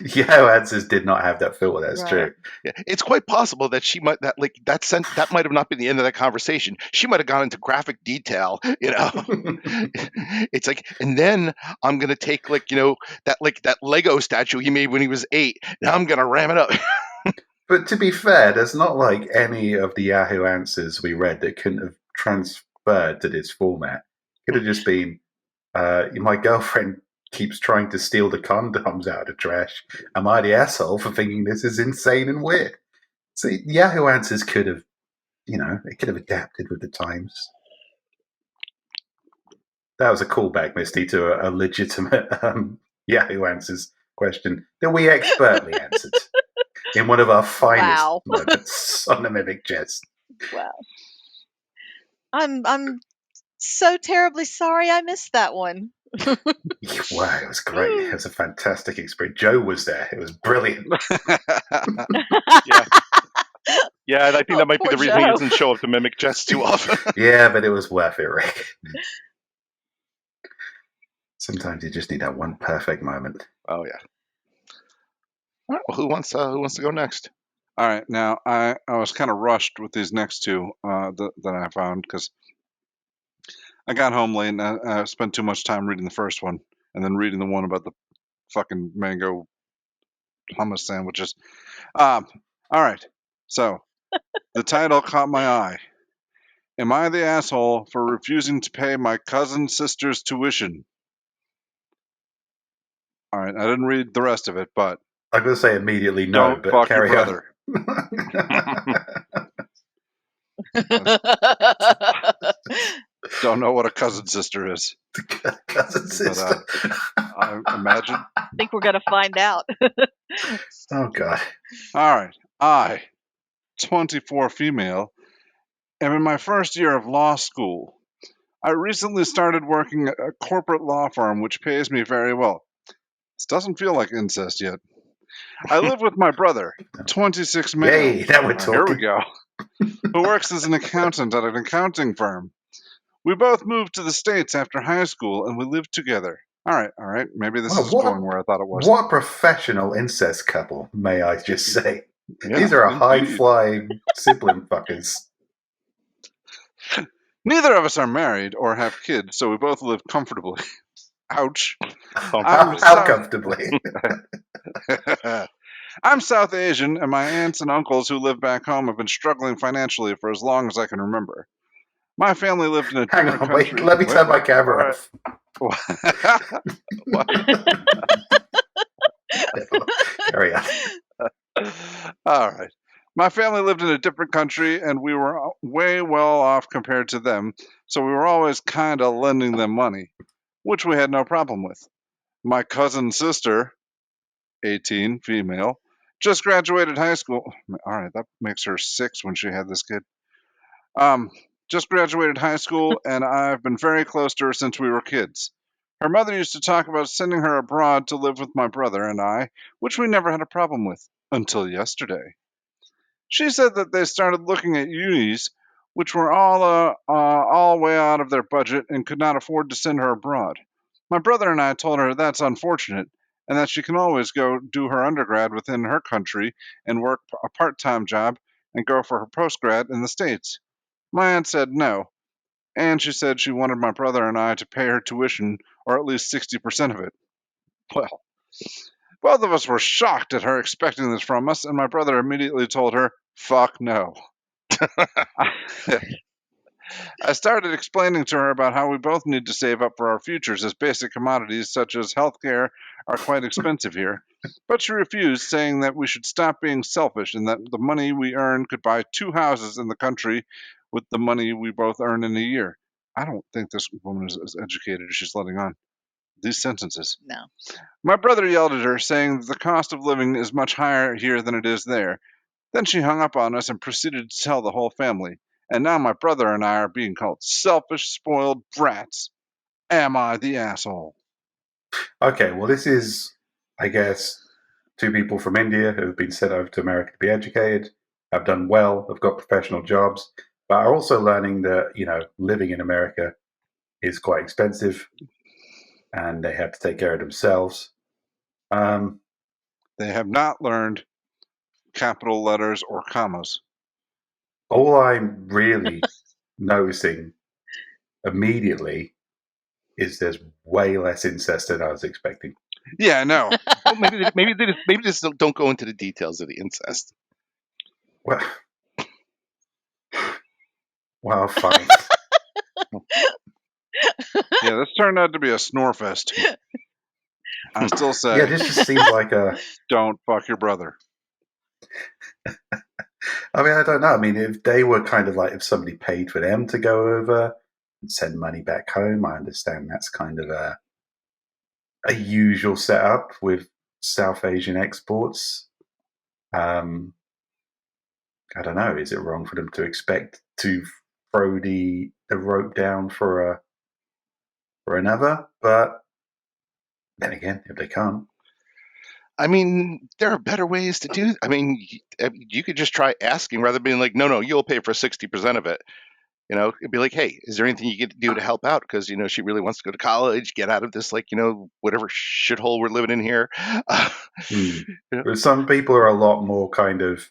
Yahoo Answers did not have that filter. That's Right. true. Yeah, it's quite possible that she might that might have not been the end of that conversation. She might have gone into graphic detail. It's like, and then I'm gonna take that Lego statue he made when he was 8. Now I'm gonna ram it up. But to be fair, there's not like any of the Yahoo Answers we read that couldn't have transferred to this format. Could have just been, my girlfriend keeps trying to steal the condoms out of the trash. Am I the asshole for thinking this is insane and weird? See, Yahoo Answers could have, it could have adapted with the times. That was a callback, Misty, to a legitimate Yahoo Answers question that we expertly answered in one of our finest Wow. moments on the Mimic Jest. Wow. I'm so terribly sorry I missed that one. Wow, it was great. It was a fantastic experience. Joe was there. It was brilliant. Yeah, and I think that might be poor the reason he Joe. doesn't show up to Mimic Jets too often. Yeah, but it was worth it, Rick. Sometimes you just need that one perfect moment. Oh yeah. All right, well, who wants to go next? All right, now I was kind of rushed with these next two that I found because I got home late and I spent too much time reading the first one and then reading the one about the fucking mango hummus sandwiches. All right, so the title caught my eye. Am I the asshole for refusing to pay my cousin's sister's tuition? All right, I didn't read the rest of it, but I'm going to say immediately no, don't but fuck your carry brother. Don't know what a cousin sister is. Cousin sister. I imagine. I think we're gonna find out. Oh God. All right, I, 24 female, am in my first year of law school. I recently started working at a corporate law firm which pays me very well. This doesn't feel like incest yet. I live with my brother, 26 male. Yay, now we're Here we talking. go. Who works as an accountant at an accounting firm. We both moved to the States after high school and we live together. All right. Maybe this Well, is going where I thought it was. what a professional incest couple, may I just say. Yeah, These are a indeed. high-flying sibling fuckers. Neither of us are married or have kids, so we both live comfortably. Ouch. How comfortably? I'm South Asian, and my aunts and uncles who live back home have been struggling financially for as long as I can remember. My family lived in a Hang different on, country. wait, let me turn my camera off. What? Carry on. All right. My family lived in a different country, and we were way well off compared to them, so we were always kind of lending them money, which we had no problem with. My cousin's sister, 18, female, just graduated high school. All right, that makes her 6 when she had this kid. Just graduated high school, and I've been very close to her since we were kids. Her mother used to talk about sending her abroad to live with my brother and I, which we never had a problem with until yesterday. She said that they started looking at unis, which were all way out of their budget and could not afford to send her abroad. My brother and I told her that's unfortunate and that she can always go do her undergrad within her country and work a part-time job and go for her postgrad in the States. My aunt said no, and she said she wanted my brother and I to pay her tuition or at least 60% of it. Well, both of us were shocked at her expecting this from us, and my brother immediately told her, fuck no. I started explaining to her about how we both need to save up for our futures, as basic commodities such as healthcare are quite expensive here. But she refused, saying that we should stop being selfish and that the money we earn could buy 2 houses in the country with the money we both earn in a year. I don't think this woman is as educated as she's letting on. These sentences. No. My brother yelled at her, saying that the cost of living is much higher here than it is there. Then she hung up on us and proceeded to tell the whole family. And now my brother and I are being called selfish, spoiled brats. Am I the asshole? Okay, well, this is, I guess, 2 people from India who have been sent over to America to be educated, have done well, have got professional jobs, but are also learning that, living in America is quite expensive and they have to take care of themselves. They have not learned capital letters or commas. All I'm really noticing immediately is there's way less incest than I was expecting. Yeah, no. Well, maybe they just don't go into the details of the incest. Well, fine. Yeah, this turned out to be a snore fest. I still say, Yeah, this just seems like don't fuck your brother. I mean, I don't know. I mean, if they were kind of like, if somebody paid for them to go over and send money back home, I understand that's kind of a usual setup with South Asian exports. I don't know. Is it wrong for them to expect to throw the rope down for another? But then again, if they can't, I mean, there are better ways to do. I mean, you could just try asking rather than being like, no, you'll pay for 60% of it. It'd be like, hey, is there anything you could do to help out? Because she really wants to go to college, get out of this, whatever shithole we're living in here. But some people are a lot more kind of.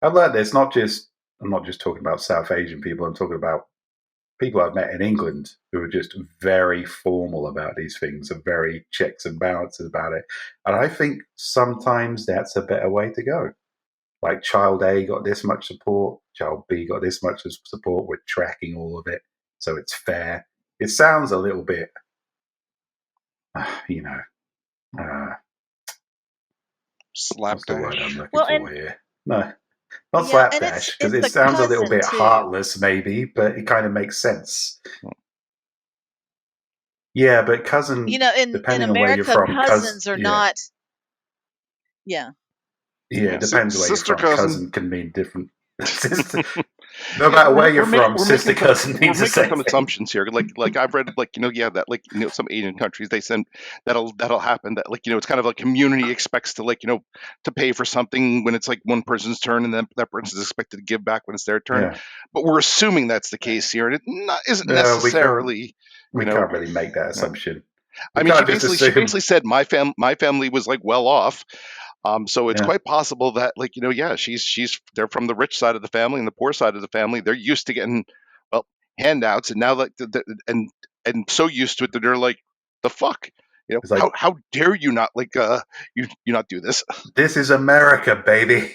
I've learned this. I'm not just talking about South Asian people. I'm talking about people I've met in England who are just very formal about these things and very checks and balances about it. And I think sometimes that's a better way to go. Like child A got this much support, child B got this much support. We're tracking all of it, so it's fair. It sounds a little bit, what's the word I'm Slapdash. looking Well, for here? No, not yeah, and slapdash, because it's it the sounds a little cousin bit too. heartless, maybe, but it kind of makes sense. Yeah, but cousin, In depending on where you're America, from, cousins are yeah, not. Yeah. yeah, it depends where you're Sister from. cousin. Cousin can mean different. No matter where you're from, sister cousin We're means the making same some thing. assumptions here. Like I've read, that some Asian countries they send that'll happen. That it's kind of like community expects to to pay for something when it's like one person's turn, and then that person's expected to give back when it's their turn. Yeah. But we're assuming that's the case here, and it isn't No, necessarily. we can't really make that assumption. I We mean, she can't just basically assume. said my family was like well off. So it's Yeah. quite possible that, like, yeah, they're from the rich side of the family and the poor side of the family. They're used to getting, well, handouts, and now like and so used to it that they're like, the fuck, It's like, how dare you not like you not do this? this is America, baby.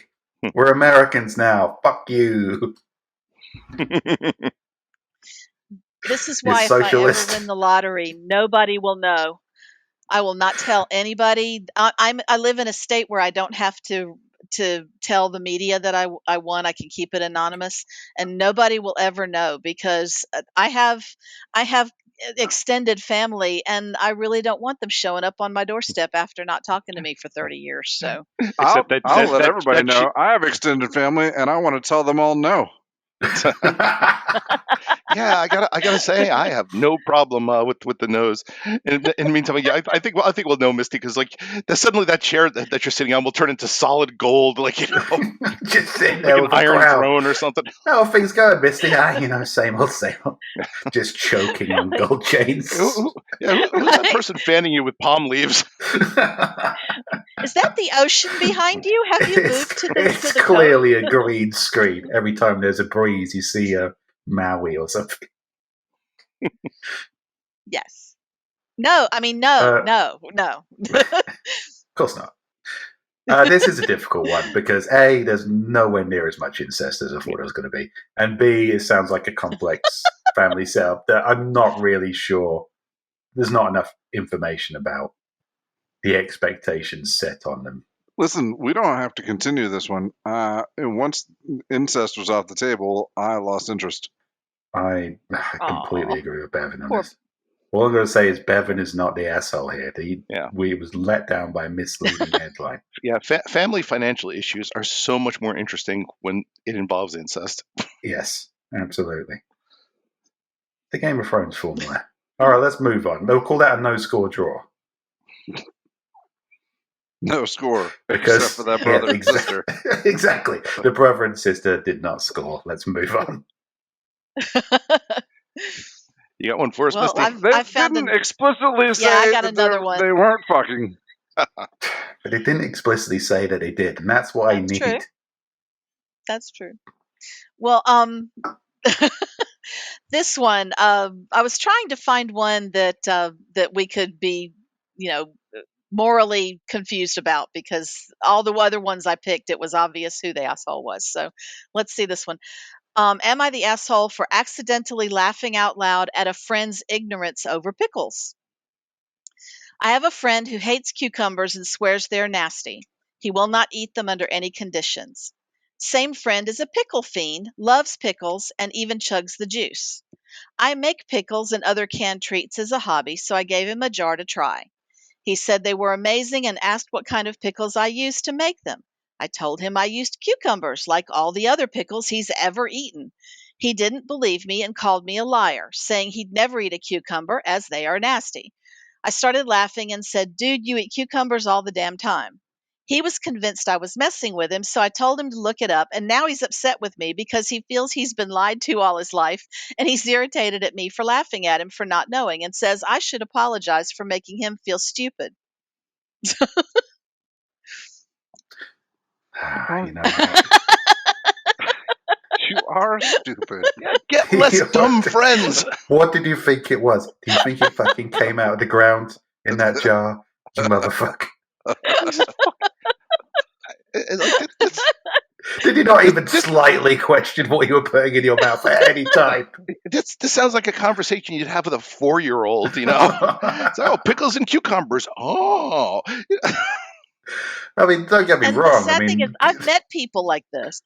We're Americans now. Fuck you. This is You why if I ever socialist. win the lottery, nobody will know. I will not tell anybody. I live in a state where I don't have to tell the media that I won. I can keep it anonymous, and nobody will ever know because I have extended family, and I really don't want them showing up on my doorstep after not talking to me for 30 years. So Except that I'll let everybody that know. I have extended family, and I want to tell them all no. yeah, I gotta say, I have no problem with the nose. In the meantime, yeah, I think we'll know, Misty, because like suddenly that chair that you're sitting on will turn into solid gold, like Just sitting like there an with a iron crown. throne or something. How are things going, Misty? Same old, same old. Just choking on gold chains. Who's that person fanning you with palm leaves? is that the ocean behind you? Have you moved to It's the coast? clearly a green screen. Every time there's a breeze, you see a Maui or something. Yes. No, I mean no. Of course not. This is a difficult one because A, there's nowhere near as much incest as I thought it was going to be, and B, it sounds like a complex family setup that I'm not really sure. There's not enough information about the expectations set on them. Listen, we don't have to continue this one. And once incest was off the table, I lost interest. I completely Aw, agree with Bevan on poor this. All I'm going to say is Bevan is not the asshole here. Yeah. We was let down by a misleading headline. Yeah, family financial issues are so much more interesting when it involves incest. Yes, absolutely. The Game of Thrones formula. All right, let's move on. They'll call that a no-score draw. No score, Because, except for that brother and sister. Exactly. The brother and sister did not score. Let's move on. You got one for us, well, Misty? They I've found didn't an explicitly say I got that another one. they weren't fucking. But they didn't explicitly say that they did, and that's what I That's need. true. That's true. Well, this one, I was trying to find one that we could be, you know, morally confused about because all the other ones I picked, it was obvious who the asshole was. So let's see this one. Am I the asshole for accidentally laughing out loud at a friend's ignorance over pickles? I have a friend who hates cucumbers and swears they're nasty. He will not eat them under any conditions. Same friend is a pickle fiend, loves pickles, and even chugs the juice. I make pickles and other canned treats as a hobby, so I gave him a jar to try. He said they were amazing and asked what kind of pickles I used to make them. I told him I used cucumbers, like all the other pickles he's ever eaten. He didn't believe me and called me a liar, saying he'd never eat a cucumber as they are nasty. I started laughing and said, "Dude, you eat cucumbers all the damn time." He was convinced I was messing with him, so I told him to look it up, and now he's upset with me because he feels he's been lied to all his life, and he's irritated at me for laughing at him for not knowing and says I should apologize for making him feel stupid. You know what? You are stupid. Get less dumb friends. What did you think it was? Do you think it fucking came out of the ground in that jar? You motherfucker. Did you not even slightly question what you were putting in your mouth at any time? This sounds like a conversation you'd have with a 4-year-old, So, pickles and cucumbers. Oh. I mean, don't get me And wrong. the sad thing is, I've met people like this.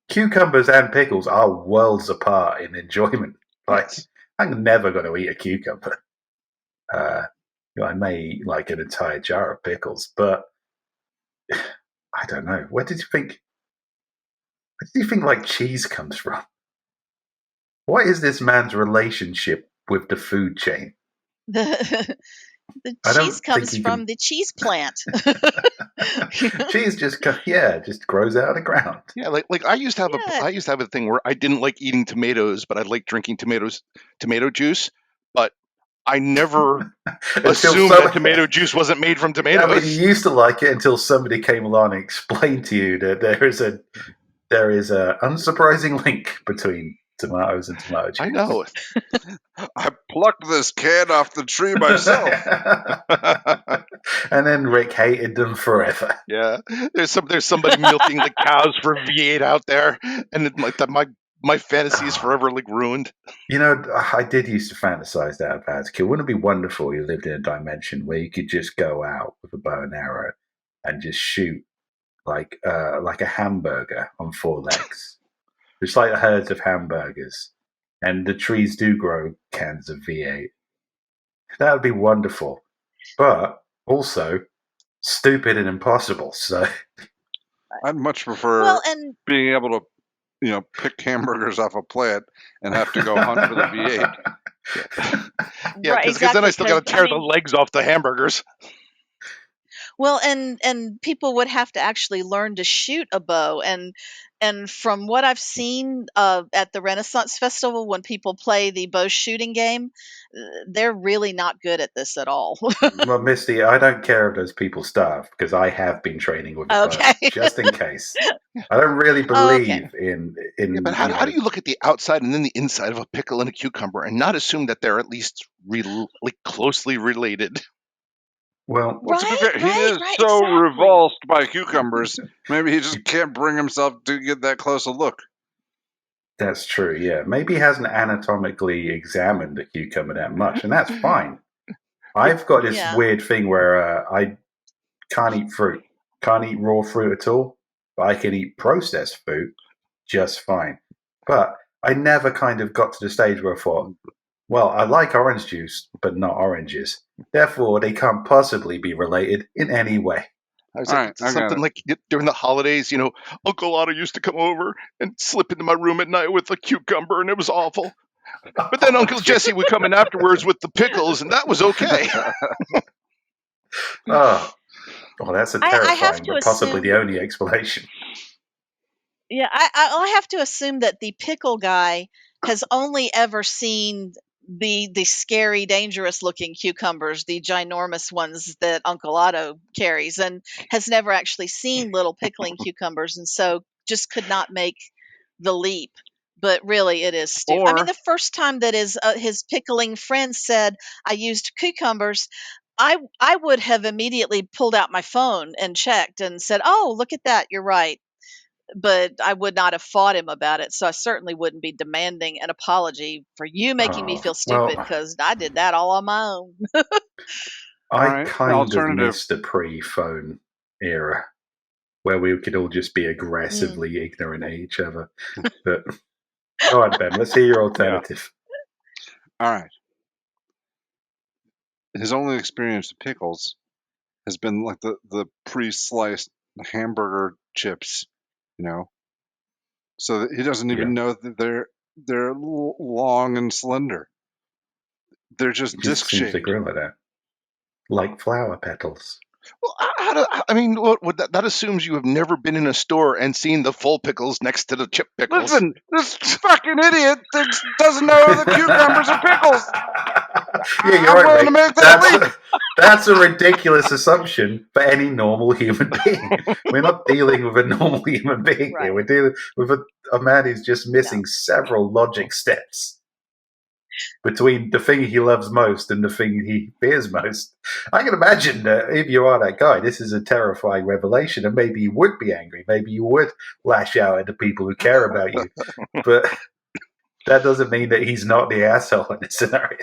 Cucumbers and pickles are worlds apart in enjoyment. Like, Yes. I'm never going to eat a cucumber. I may eat like an entire jar of pickles, but I don't know. Where did you think like cheese comes from? What is this man's relationship with the food chain? The I don't cheese think comes he from can. the cheese plant. Cheese just grows out of the ground. Yeah, like I used to have Yeah. I used to have a thing where I didn't like eating tomatoes, but I liked drinking tomato juice. But I never Until assumed that tomato juice wasn't made from I mean, tomatoes. you used to like it until somebody came along and explained to you that there is a unsurprising link between tomatoes and tomato juice. I know. I plucked this can off the tree myself. And then Rick hated them forever. Yeah, there's somebody milking the cows for V8 out there, and my fantasy is forever like ruined. You know, I did used to fantasize that about as a kid. Wouldn't it be wonderful if you lived in a dimension where you could just go out with a bow and arrow and just shoot like a hamburger on 4 legs, just like the herds of hamburgers, and the trees do grow cans of V8. That would be wonderful, but also stupid and impossible. So I'd much prefer Well, and being able to, pick hamburgers off a plant and have to go hunt for the V8. Yeah, right, because then I exactly. still got to 'cause, I tear the mean, legs off the hamburgers. well, and people would have to actually learn to shoot a bow, and from what I've seen at the Renaissance Festival, when people play the bow shooting game, they're really not good at this at all. well, Misty, I don't care if those people starve because I have been training with a bow Okay. just in case. I don't really Oh, okay. believe in Yeah, but how do you look at the outside and then the inside of a pickle and a cucumber and not assume that they're at least like closely related? Well, Well, to be fair, he is right, so exactly. revulsed by cucumbers. Maybe he just can't bring himself to get that close a look. that's true, yeah. Maybe he hasn't anatomically examined a cucumber that much, and that's fine. I've got this Yeah. weird thing where I can't eat fruit, can't eat raw fruit at all, but I can eat processed fruit just fine. But I never kind of got to the stage where I thought, well, I like orange juice, but not oranges. Therefore, they can't possibly be related in any way. I was All like, right, it's I got something it. like during the holidays, Uncle Otto used to come over and slip into my room at night with a cucumber, and it was awful. But then Uncle Jesse would come in afterwards with the pickles, and that was okay. Oh, well, that's a I have terrifying, to but possibly the assume. only explanation. Yeah, I have to assume that the pickle guy has only ever seen the scary, dangerous looking cucumbers, the ginormous ones that Uncle Otto carries, and has never actually seen little pickling cucumbers, and so just could not make the leap. But really, it is stupid. I mean, Or the first time that his pickling friend said, "I used cucumbers," I would have immediately pulled out my phone and checked and said, "Oh, look at that, you're right." But I would not have fought him about it. So I certainly wouldn't be demanding an apology for you making me Oh, feel stupid, well, because I did that all on my own. all I right, kind of alternative. missed the pre-phone era where we could all just be Mm. aggressively ignorant at each other. But go on, Ben, let's hear your alternative. All right. His only experience with pickles has been like the pre-sliced hamburger chips, so that he doesn't even Yeah. know that they're long and slender. They're just It just seems to disc-shaped. grow like that. Like flower petals. Well, that assumes you have never been in a store and seen the full pickles next to the chip pickles. Listen, this fucking idiot doesn't know that cucumbers are pickles. Yeah, you're I'm right, willing to mate. make that leap. That's a ridiculous assumption for any normal human being. We're not dealing with a normal human being here. Right. We're dealing with a man who's just missing several logic steps between the thing he loves most and the thing he fears most. I can imagine that if you are that guy, this is a terrifying revelation, and maybe you would be angry. Maybe you would lash out at the people who care about you. But that doesn't mean that he's not the asshole in this scenario.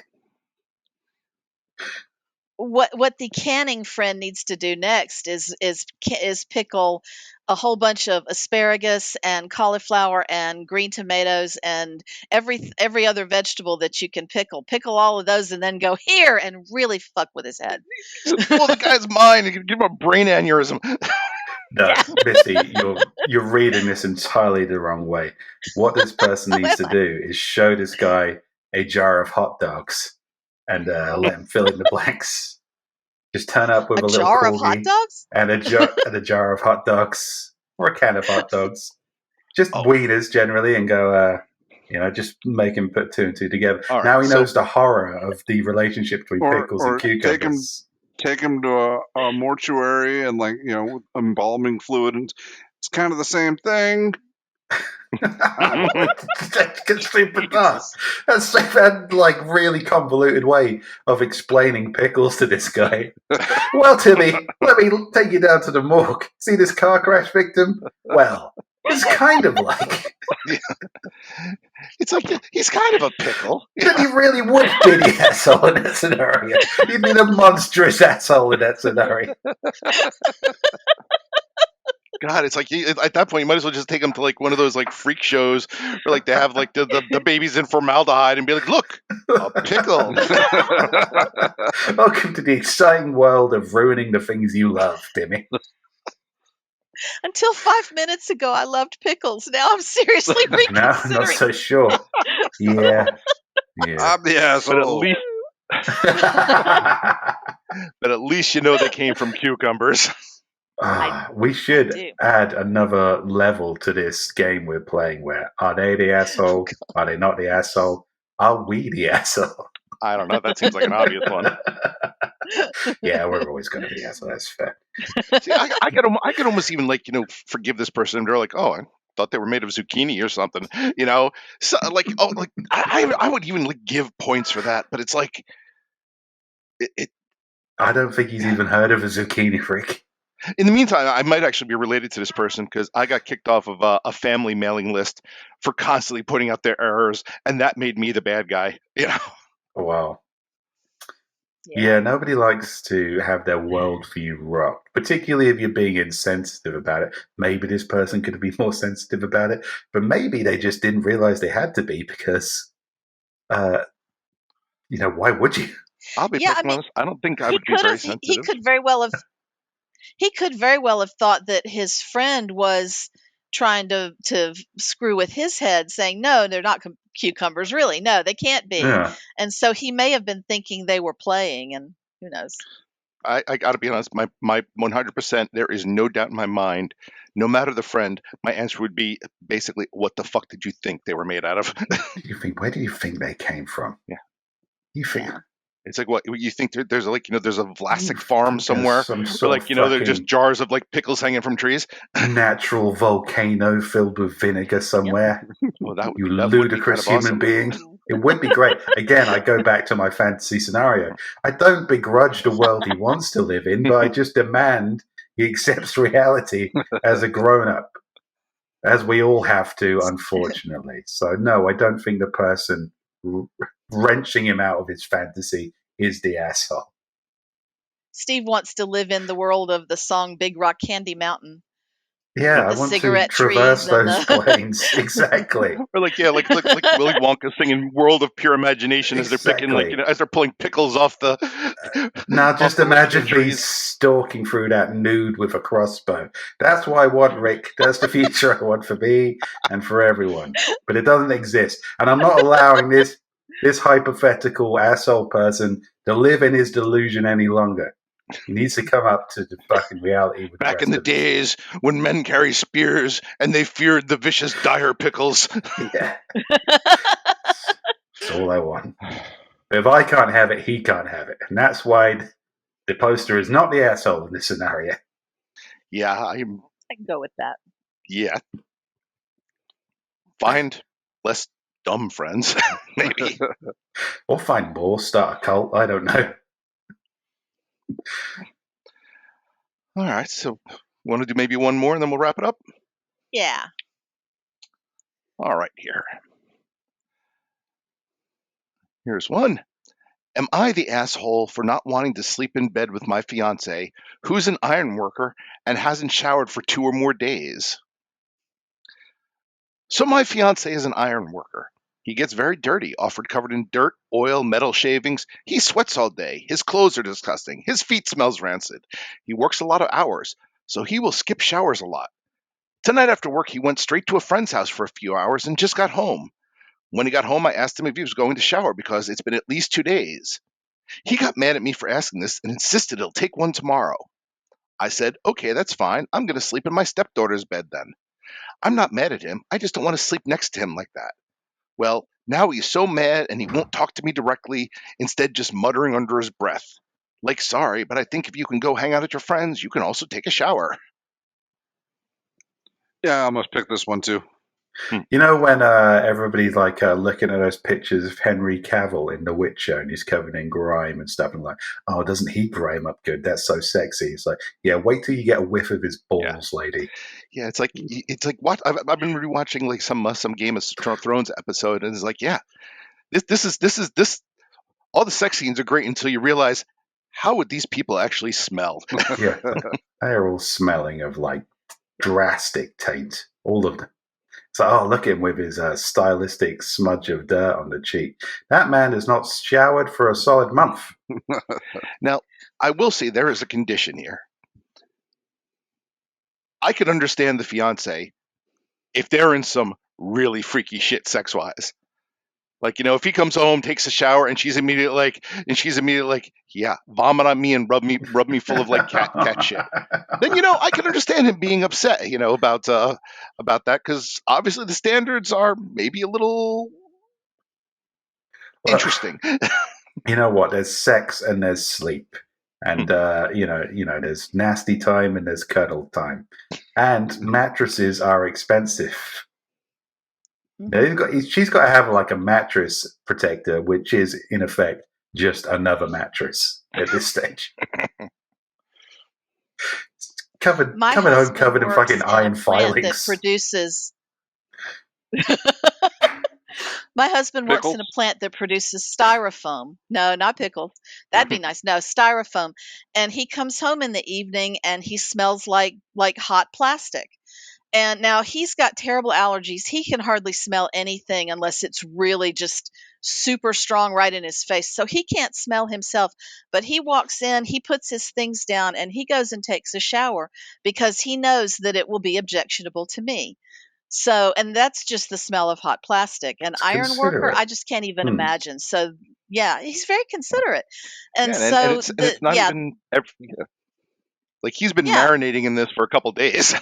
What the canning friend needs to do next is pickle a whole bunch of asparagus and cauliflower and green tomatoes and every other vegetable that you can pickle. Pickle all of those and then go here and really fuck with his head. Blow the guy's mind and give him a brain aneurysm. No, Yeah. Misty, you're reading this entirely the wrong way. What this person needs to do is show this guy a jar of hot dogs and let him fill in the blanks. Just turn up with A a little jar of hot corgi dogs? and a jar of hot dogs or a can of hot dogs. Just Oh. wieners generally, and go. Just make him put two and two together. All right, Now he so- knows the horror of the relationship between pickles and or cucumbers. take him to a mortuary and with embalming fluid, and it's kind of the same thing. That's stupid. That's that really convoluted way of explaining pickles to this guy. Well, Timmy, let me take you down to the morgue. See this car crash victim? Well, it's kind of like. It's like he's kind of a pickle. Then you really would be the asshole in that scenario. You'd be the monstrous asshole in that scenario. God, it's like at that point you might as well just take him to one of those freak shows where they have the babies in formaldehyde and be like, look, a pickle. Welcome to the exciting world of ruining the things you love, Timmy. Until 5 minutes ago, I loved pickles. Now I'm seriously No, reconsidering. not so sure. Yeah. I'm the asshole. But at least you know they came from cucumbers. We should add another level to this game we're playing where are they the asshole? Are they not the asshole? Are we the asshole? I don't know. That seems like an obvious one. Yeah, we're always going to be the asshole. That's fair. See, I could almost even forgive this person. They're like, oh, I thought they were made of zucchini or something. So I would even give points for that. But it's like it. I don't think he's even heard of a zucchini freak. In the meantime, I might actually be related to this person because I got kicked off of a family mailing list for constantly putting out their errors, and that made me the bad guy. Wow. Yeah, nobody likes to have their worldview rocked, particularly if you're being insensitive about it. Maybe this person could be more sensitive about it, but maybe they just didn't realize they had to be because, why would you? I'll be perfectly honest. I don't think I would be very sensitive. He could very well have thought that his friend was trying to screw with his head, saying, no, they're not cucumbers. Really, no, they can't be. Yeah. And so he may have been thinking they were playing, and who knows? I got to be honest. My 100%. There is no doubt in my mind. No matter the friend, my answer would be basically, "What the fuck did you think they were made out of?" Where do you think they came from? Yeah. You think? Yeah. It's like what you think there's there's a Vlasic farm somewhere Some where there's just jars of pickles hanging from trees. Natural volcano filled with vinegar somewhere. Well, that you would ludicrous be kind of human awesome. being. It would be great. Again, I go back to my fantasy scenario. I don't begrudge the world he wants to live in, but I just demand he accepts reality as a grown-up, as we all have to, unfortunately. So no, I don't think the person wrenching him out of his fantasy is the asshole. Steve wants to live in the world of the song Big Rock Candy Mountain. Yeah, I want to traverse those plains. Exactly. Or like Willy Wonka singing "World of Pure Imagination" as they're picking, as they're pulling pickles off the. Now, just imagine me stalking through that nude with a crossbow. That's what I want, Rick. That's the future I want for me and for everyone. But it doesn't exist, and I'm not allowing this hypothetical asshole person to live in his delusion any longer. He needs to come up to the fucking reality. Back in the days when men carry spears and they feared the vicious dire pickles. Yeah. That's all I want. But if I can't have it, he can't have it. And that's why the poster is not the asshole in this scenario. Yeah, I can go with that. Yeah. Find less dumb friends, maybe. Or find more, start a cult, I don't know. All right, so want to do maybe one more and then we'll wrap it up? Yeah. All right, here's one. Am I the asshole for not wanting to sleep in bed with my fiance, who's an iron worker and hasn't showered for 2 or more days? So my fiance is an iron worker. He gets very dirty, often covered in dirt, oil, metal shavings. He sweats all day. His clothes are disgusting. His feet smells rancid. He works a lot of hours, so he will skip showers a lot. Tonight after work, he went straight to a friend's house for a few hours and just got home. When he got home, I asked him if he was going to shower because it's been at least 2 days. He got mad at me for asking this and insisted he'll take one tomorrow. I said, okay, that's fine. I'm going to sleep in my stepdaughter's bed then. I'm not mad at him. I just don't want to sleep next to him like that. Well, now he's so mad and he won't talk to me directly, instead just muttering under his breath. Like, sorry, but I think if you can go hang out at your friends, you can also take a shower. Yeah, I almost picked this one too. You know when everybody's like looking at those pictures of Henry Cavill in The Witcher and he's covered in grime and stuff and like, oh, doesn't he grime up good? That's so sexy. It's like, yeah, wait till you get a whiff of his balls, lady. Yeah, it's like what I've been rewatching like some Game of Thrones episode, and it's like, yeah, this all the sex scenes are great until you realize how would these people actually smell? Yeah, they're all smelling of like drastic taint, all of them. So, oh, look at him with his stylistic smudge of dirt on the cheek. That man has not showered for a solid month. Now, I will say there is a condition here. I could understand the fiance if they're in some really freaky shit sex wise. Like, if he comes home, takes a shower, and she's immediately like, yeah, vomit on me and rub me full of like cat shit. Then I can understand him being upset, about that, because obviously the standards are maybe a little interesting. You know what? There's sex and there's sleep, and there's nasty time and there's cuddle time, and mattresses are expensive. She's got to have like a mattress protector, which is in effect just another mattress at this stage. Coming home covered in fucking iron filings. My husband works in a plant that produces styrofoam. No, not pickles. That'd be nice. No, styrofoam. And he comes home in the evening and he smells like hot plastic. And now he's got terrible allergies. He can hardly smell anything unless it's really just super strong right in his face. So he can't smell himself. But he walks in, he puts his things down, and he goes and takes a shower because he knows that it will be objectionable to me. So, and that's just the smell of hot plastic. And It's iron worker, considerate. I just can't even imagine. So, yeah, he's very considerate. And Yeah, so, it's not even like he's been marinating in this for a couple days.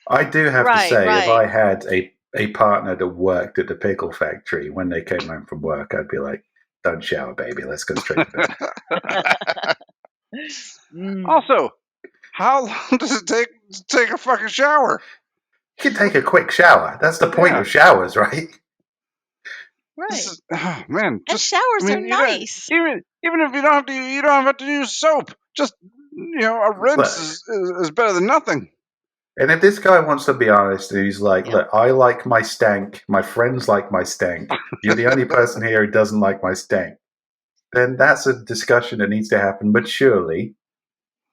I do have to say, if I had a partner that worked at the pickle factory, when they came home from work, I'd be like, don't shower, baby. Let's go straight to bed. Also, how long does it take to take a fucking shower? You can take a quick shower. That's the point of showers, right? Right. Man, and showers are nice. Even if you don't have to use soap. Just a rinse is better than nothing. And if this guy wants to be honest, he's like, look, I like my stank. My friends like my stank. You're the only person here who doesn't like my stank. Then that's a discussion that needs to happen maturely,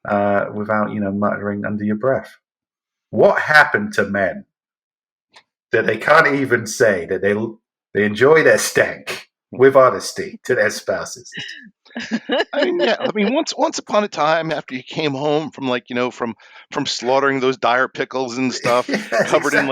without, muttering under your breath. What happened to men that they can't even say that they enjoy their stank with honesty to their spouses? I mean, once upon a time, after you came home from from slaughtering those dire pickles and stuff, covered in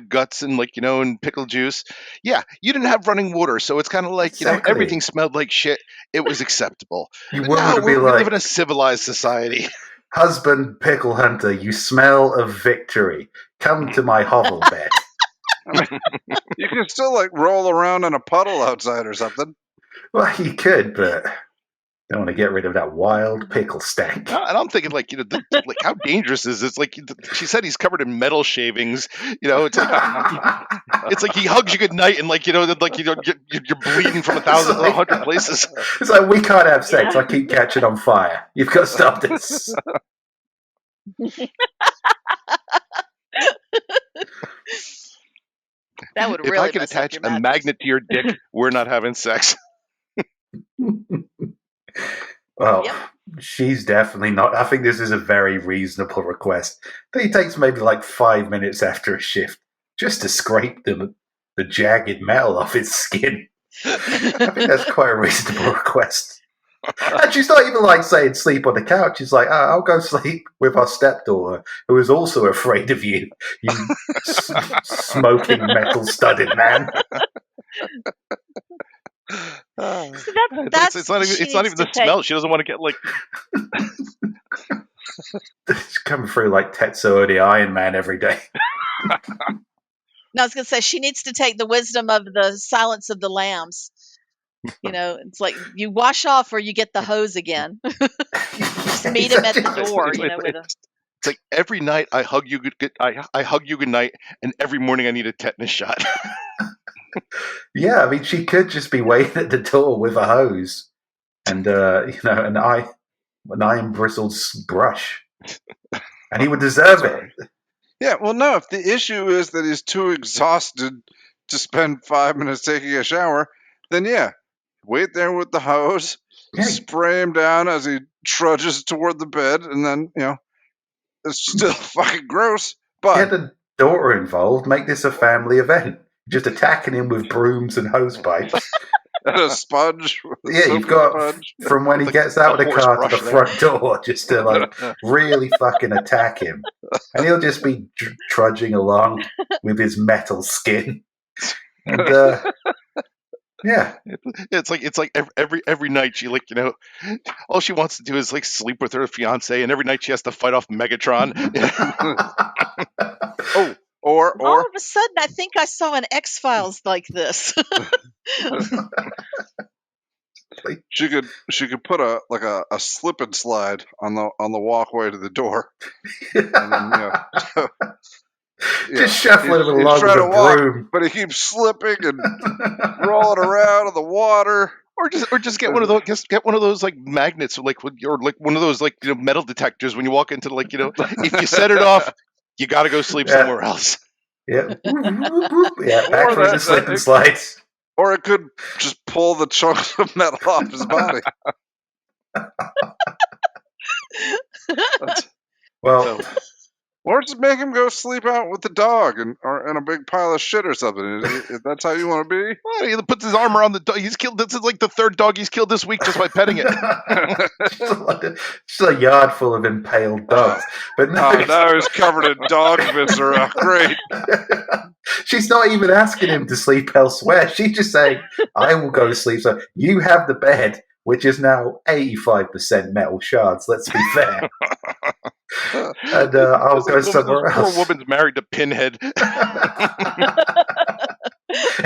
guts and and pickle juice, you didn't have running water, so it's kind of like everything smelled like shit. It was acceptable. But now we live in a civilized society. Husband pickle hunter, you smell of victory. Come to my hovel bed. You can still roll around in a puddle outside or something. Well, you could, but don't want to get rid of that wild pickle stank. And I'm thinking, how dangerous is this? Like she said, he's covered in metal shavings. It's like he hugs you goodnight, and you're bleeding from 100 places. It's like, we can't have sex. I keep catching on fire. You've got to stop this. That would really if I could attach a magnet to your dick, we're not having sex. Well, she's definitely not. I think this is a very reasonable request. He takes maybe 5 minutes after a shift just to scrape the jagged metal off his skin. I think that's quite a reasonable request. And she's not even saying sleep on the couch. She's like, I'll go sleep with our stepdaughter, who is also afraid of you, smoking metal-studded man. It's not even the smell. She doesn't want to get It's coming through like Tetsuo the Iron Man every day. No, I was going to say she needs to take the wisdom of the Silence of the Lambs. It's like you wash off or you get the hose again. Just meet him at the door. It's like every night I hug you good. I hug you good night, and every morning I need a tetanus shot. Yeah, I mean, she could just be waiting at the door with a hose and an iron bristled brush, and he would deserve it. Yeah, well, no. If the issue is that he's too exhausted to spend 5 minutes taking a shower, then yeah, wait there with the hose, Yeah. spray him down as he trudges toward the bed, and then it's still fucking gross. But Get the daughter involved. Make this a family event. Just attacking him with brooms and hose pipes. and a sponge. Yeah, you've got from when he gets out of the car to the front door, just to like really fucking attack him, and he'll just be trudging along with his metal skin, and yeah, it's like every night she all she wants to do is like sleep with her fiance, and every night she has to fight off Megatron. Or all of a sudden, I think I saw an X-Files like this. She could put a slip and slide on the walkway to the door, and then just shuffling him along with a broom, but he keeps slipping and rolling around in the water. Or just get one of those like magnets, or like one of those like metal detectors when you walk into if you set it off, you got to go sleep somewhere else. Yeah, back for the slip and slides. Or it could just pull the chunks of metal off his body. Or just make him go sleep out with the dog or in a big pile of shit or something. If that's how you want to be. Well, he puts his arm around the dog. He's killed. This is like the third dog he's killed this week just by petting it. Just a yard full of impaled dogs. But now he's covered in dog viscera. Great. She's not even asking him to sleep elsewhere. She's just saying, I will go to sleep. So you have the bed, which is now 85% metal shards. Let's be fair. And I'll go somewhere else. Poor woman's married to Pinhead.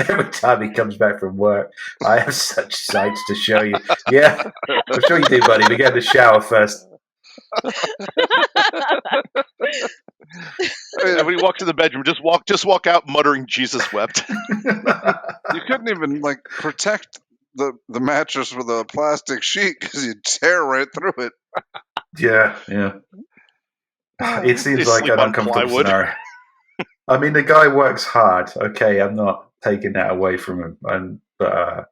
Every time he comes back from work, I have such sights to show you. Yeah, I'm sure you do, buddy. We get in the shower first. When he walks in the bedroom, just walk out muttering, "Jesus wept." You couldn't even protect the mattress with a plastic sheet because you'd tear right through it. Yeah. It seems like an uncomfortable scenario. I mean, the guy works hard. Okay, I'm not taking that away from him, but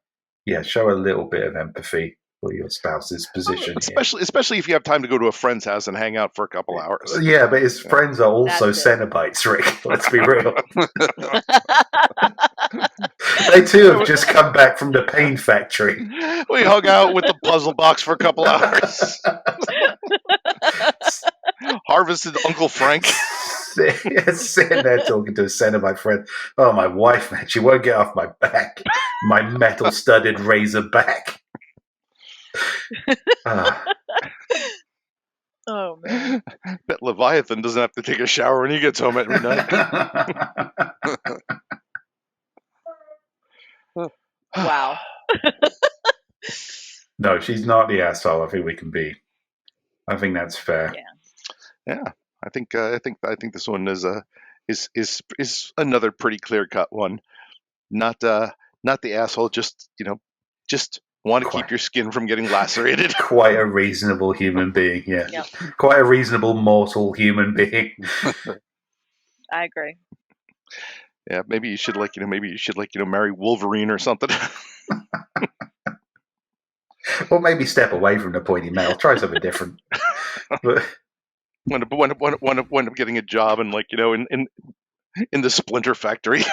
show a little bit of empathy for your spouse's position. Especially if you have time to go to a friend's house and hang out for a couple hours. Yeah, but his friends are also Cenobites, Rick. Let's be real. They too have just come back from the pain factory. We hung out with the puzzle box for a couple hours. Harvested Uncle Frank. Sitting there talking to a Cenobite friend. Oh, my wife, man, she won't get off my back. My metal-studded razor back. Oh, man. Bet Leviathan doesn't have to take a shower when he gets home every night. Wow. No, she's not the asshole I think we can be. I think that's fair. Yeah. I think this one is another pretty clear-cut one. Not the asshole, just want to keep your skin from getting lacerated. Quite a reasonable human being, yeah. Yep. Quite a reasonable mortal human being. I agree. Yeah, maybe you should marry Wolverine or something. Or maybe step away from the pointy metal. Try something different. But Wind up getting a job in in the splinter factory.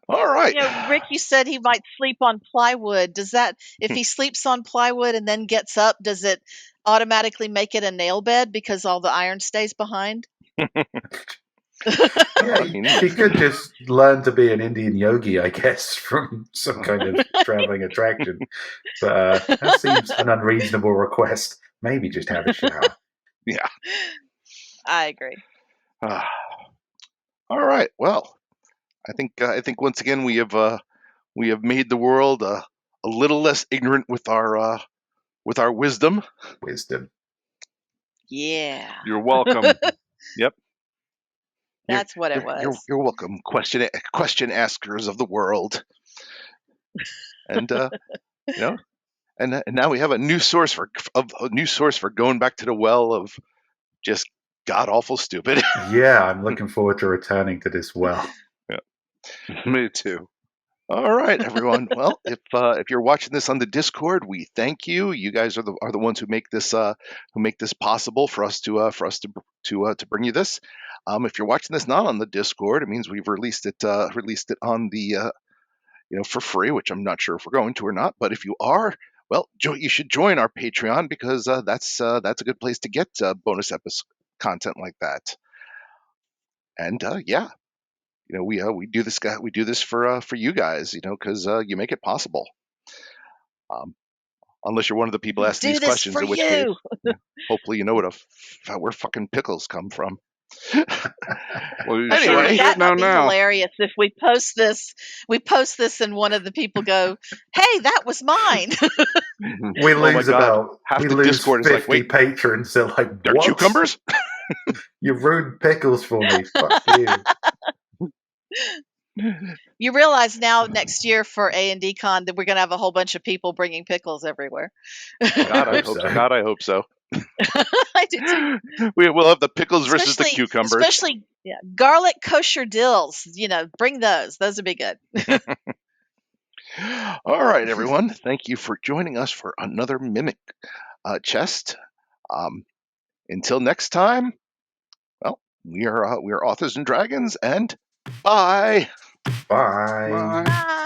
All right. Rick, you said he might sleep on plywood. Does that, if he sleeps on plywood and then gets up, does it automatically make it a nail bed because all the iron stays behind? Yeah, he could just learn to be an Indian yogi, I guess, from some kind of traveling attraction. But that seems an unreasonable request. Maybe just have a shower. Yeah. I agree. All right. Well, I think once again we have made the world a little less ignorant with our wisdom. Wisdom. Yeah. You're welcome. Yep. That's what it was. You're welcome, question askers of the world. And and now we have a new source for going back to the well of just god awful stupid. Yeah, I'm looking forward to returning to this well. Me too. All right, everyone. Well, if you're watching this on the Discord, we thank you. You guys are the ones who make this possible for us to bring you this. If you're watching this not on the Discord, it means we've released it on the for free, which I'm not sure if we're going to or not. But if you are, well, you should join our Patreon because that's a good place to get bonus episode content like that. And yeah, we do this for you guys, because you make it possible. Unless you're one of the people asking these questions, in which case, hopefully you know where fucking pickles come from. Well, you Anyway, sure That know would be now. hilarious if we post this, and one of the people go, "Hey, that was mine." We Oh my lose God. about Half we the lose Discord is 50 like, wait, patrons. They're like, they're what? cucumbers? You ruined pickles for me. Fuck you. You realize now next year for A&D Con that we're going to have a whole bunch of people bringing pickles everywhere. God, I hope hope so. so. God, I hope so. I do too. We'll have the pickles versus the cucumbers. Especially garlic kosher dills. Bring those. Those would be good. All right, everyone. Thank you for joining us for another Mimic Chest. Until next time, well, we are Authors and Dragons, and bye. Bye. Bye. Bye.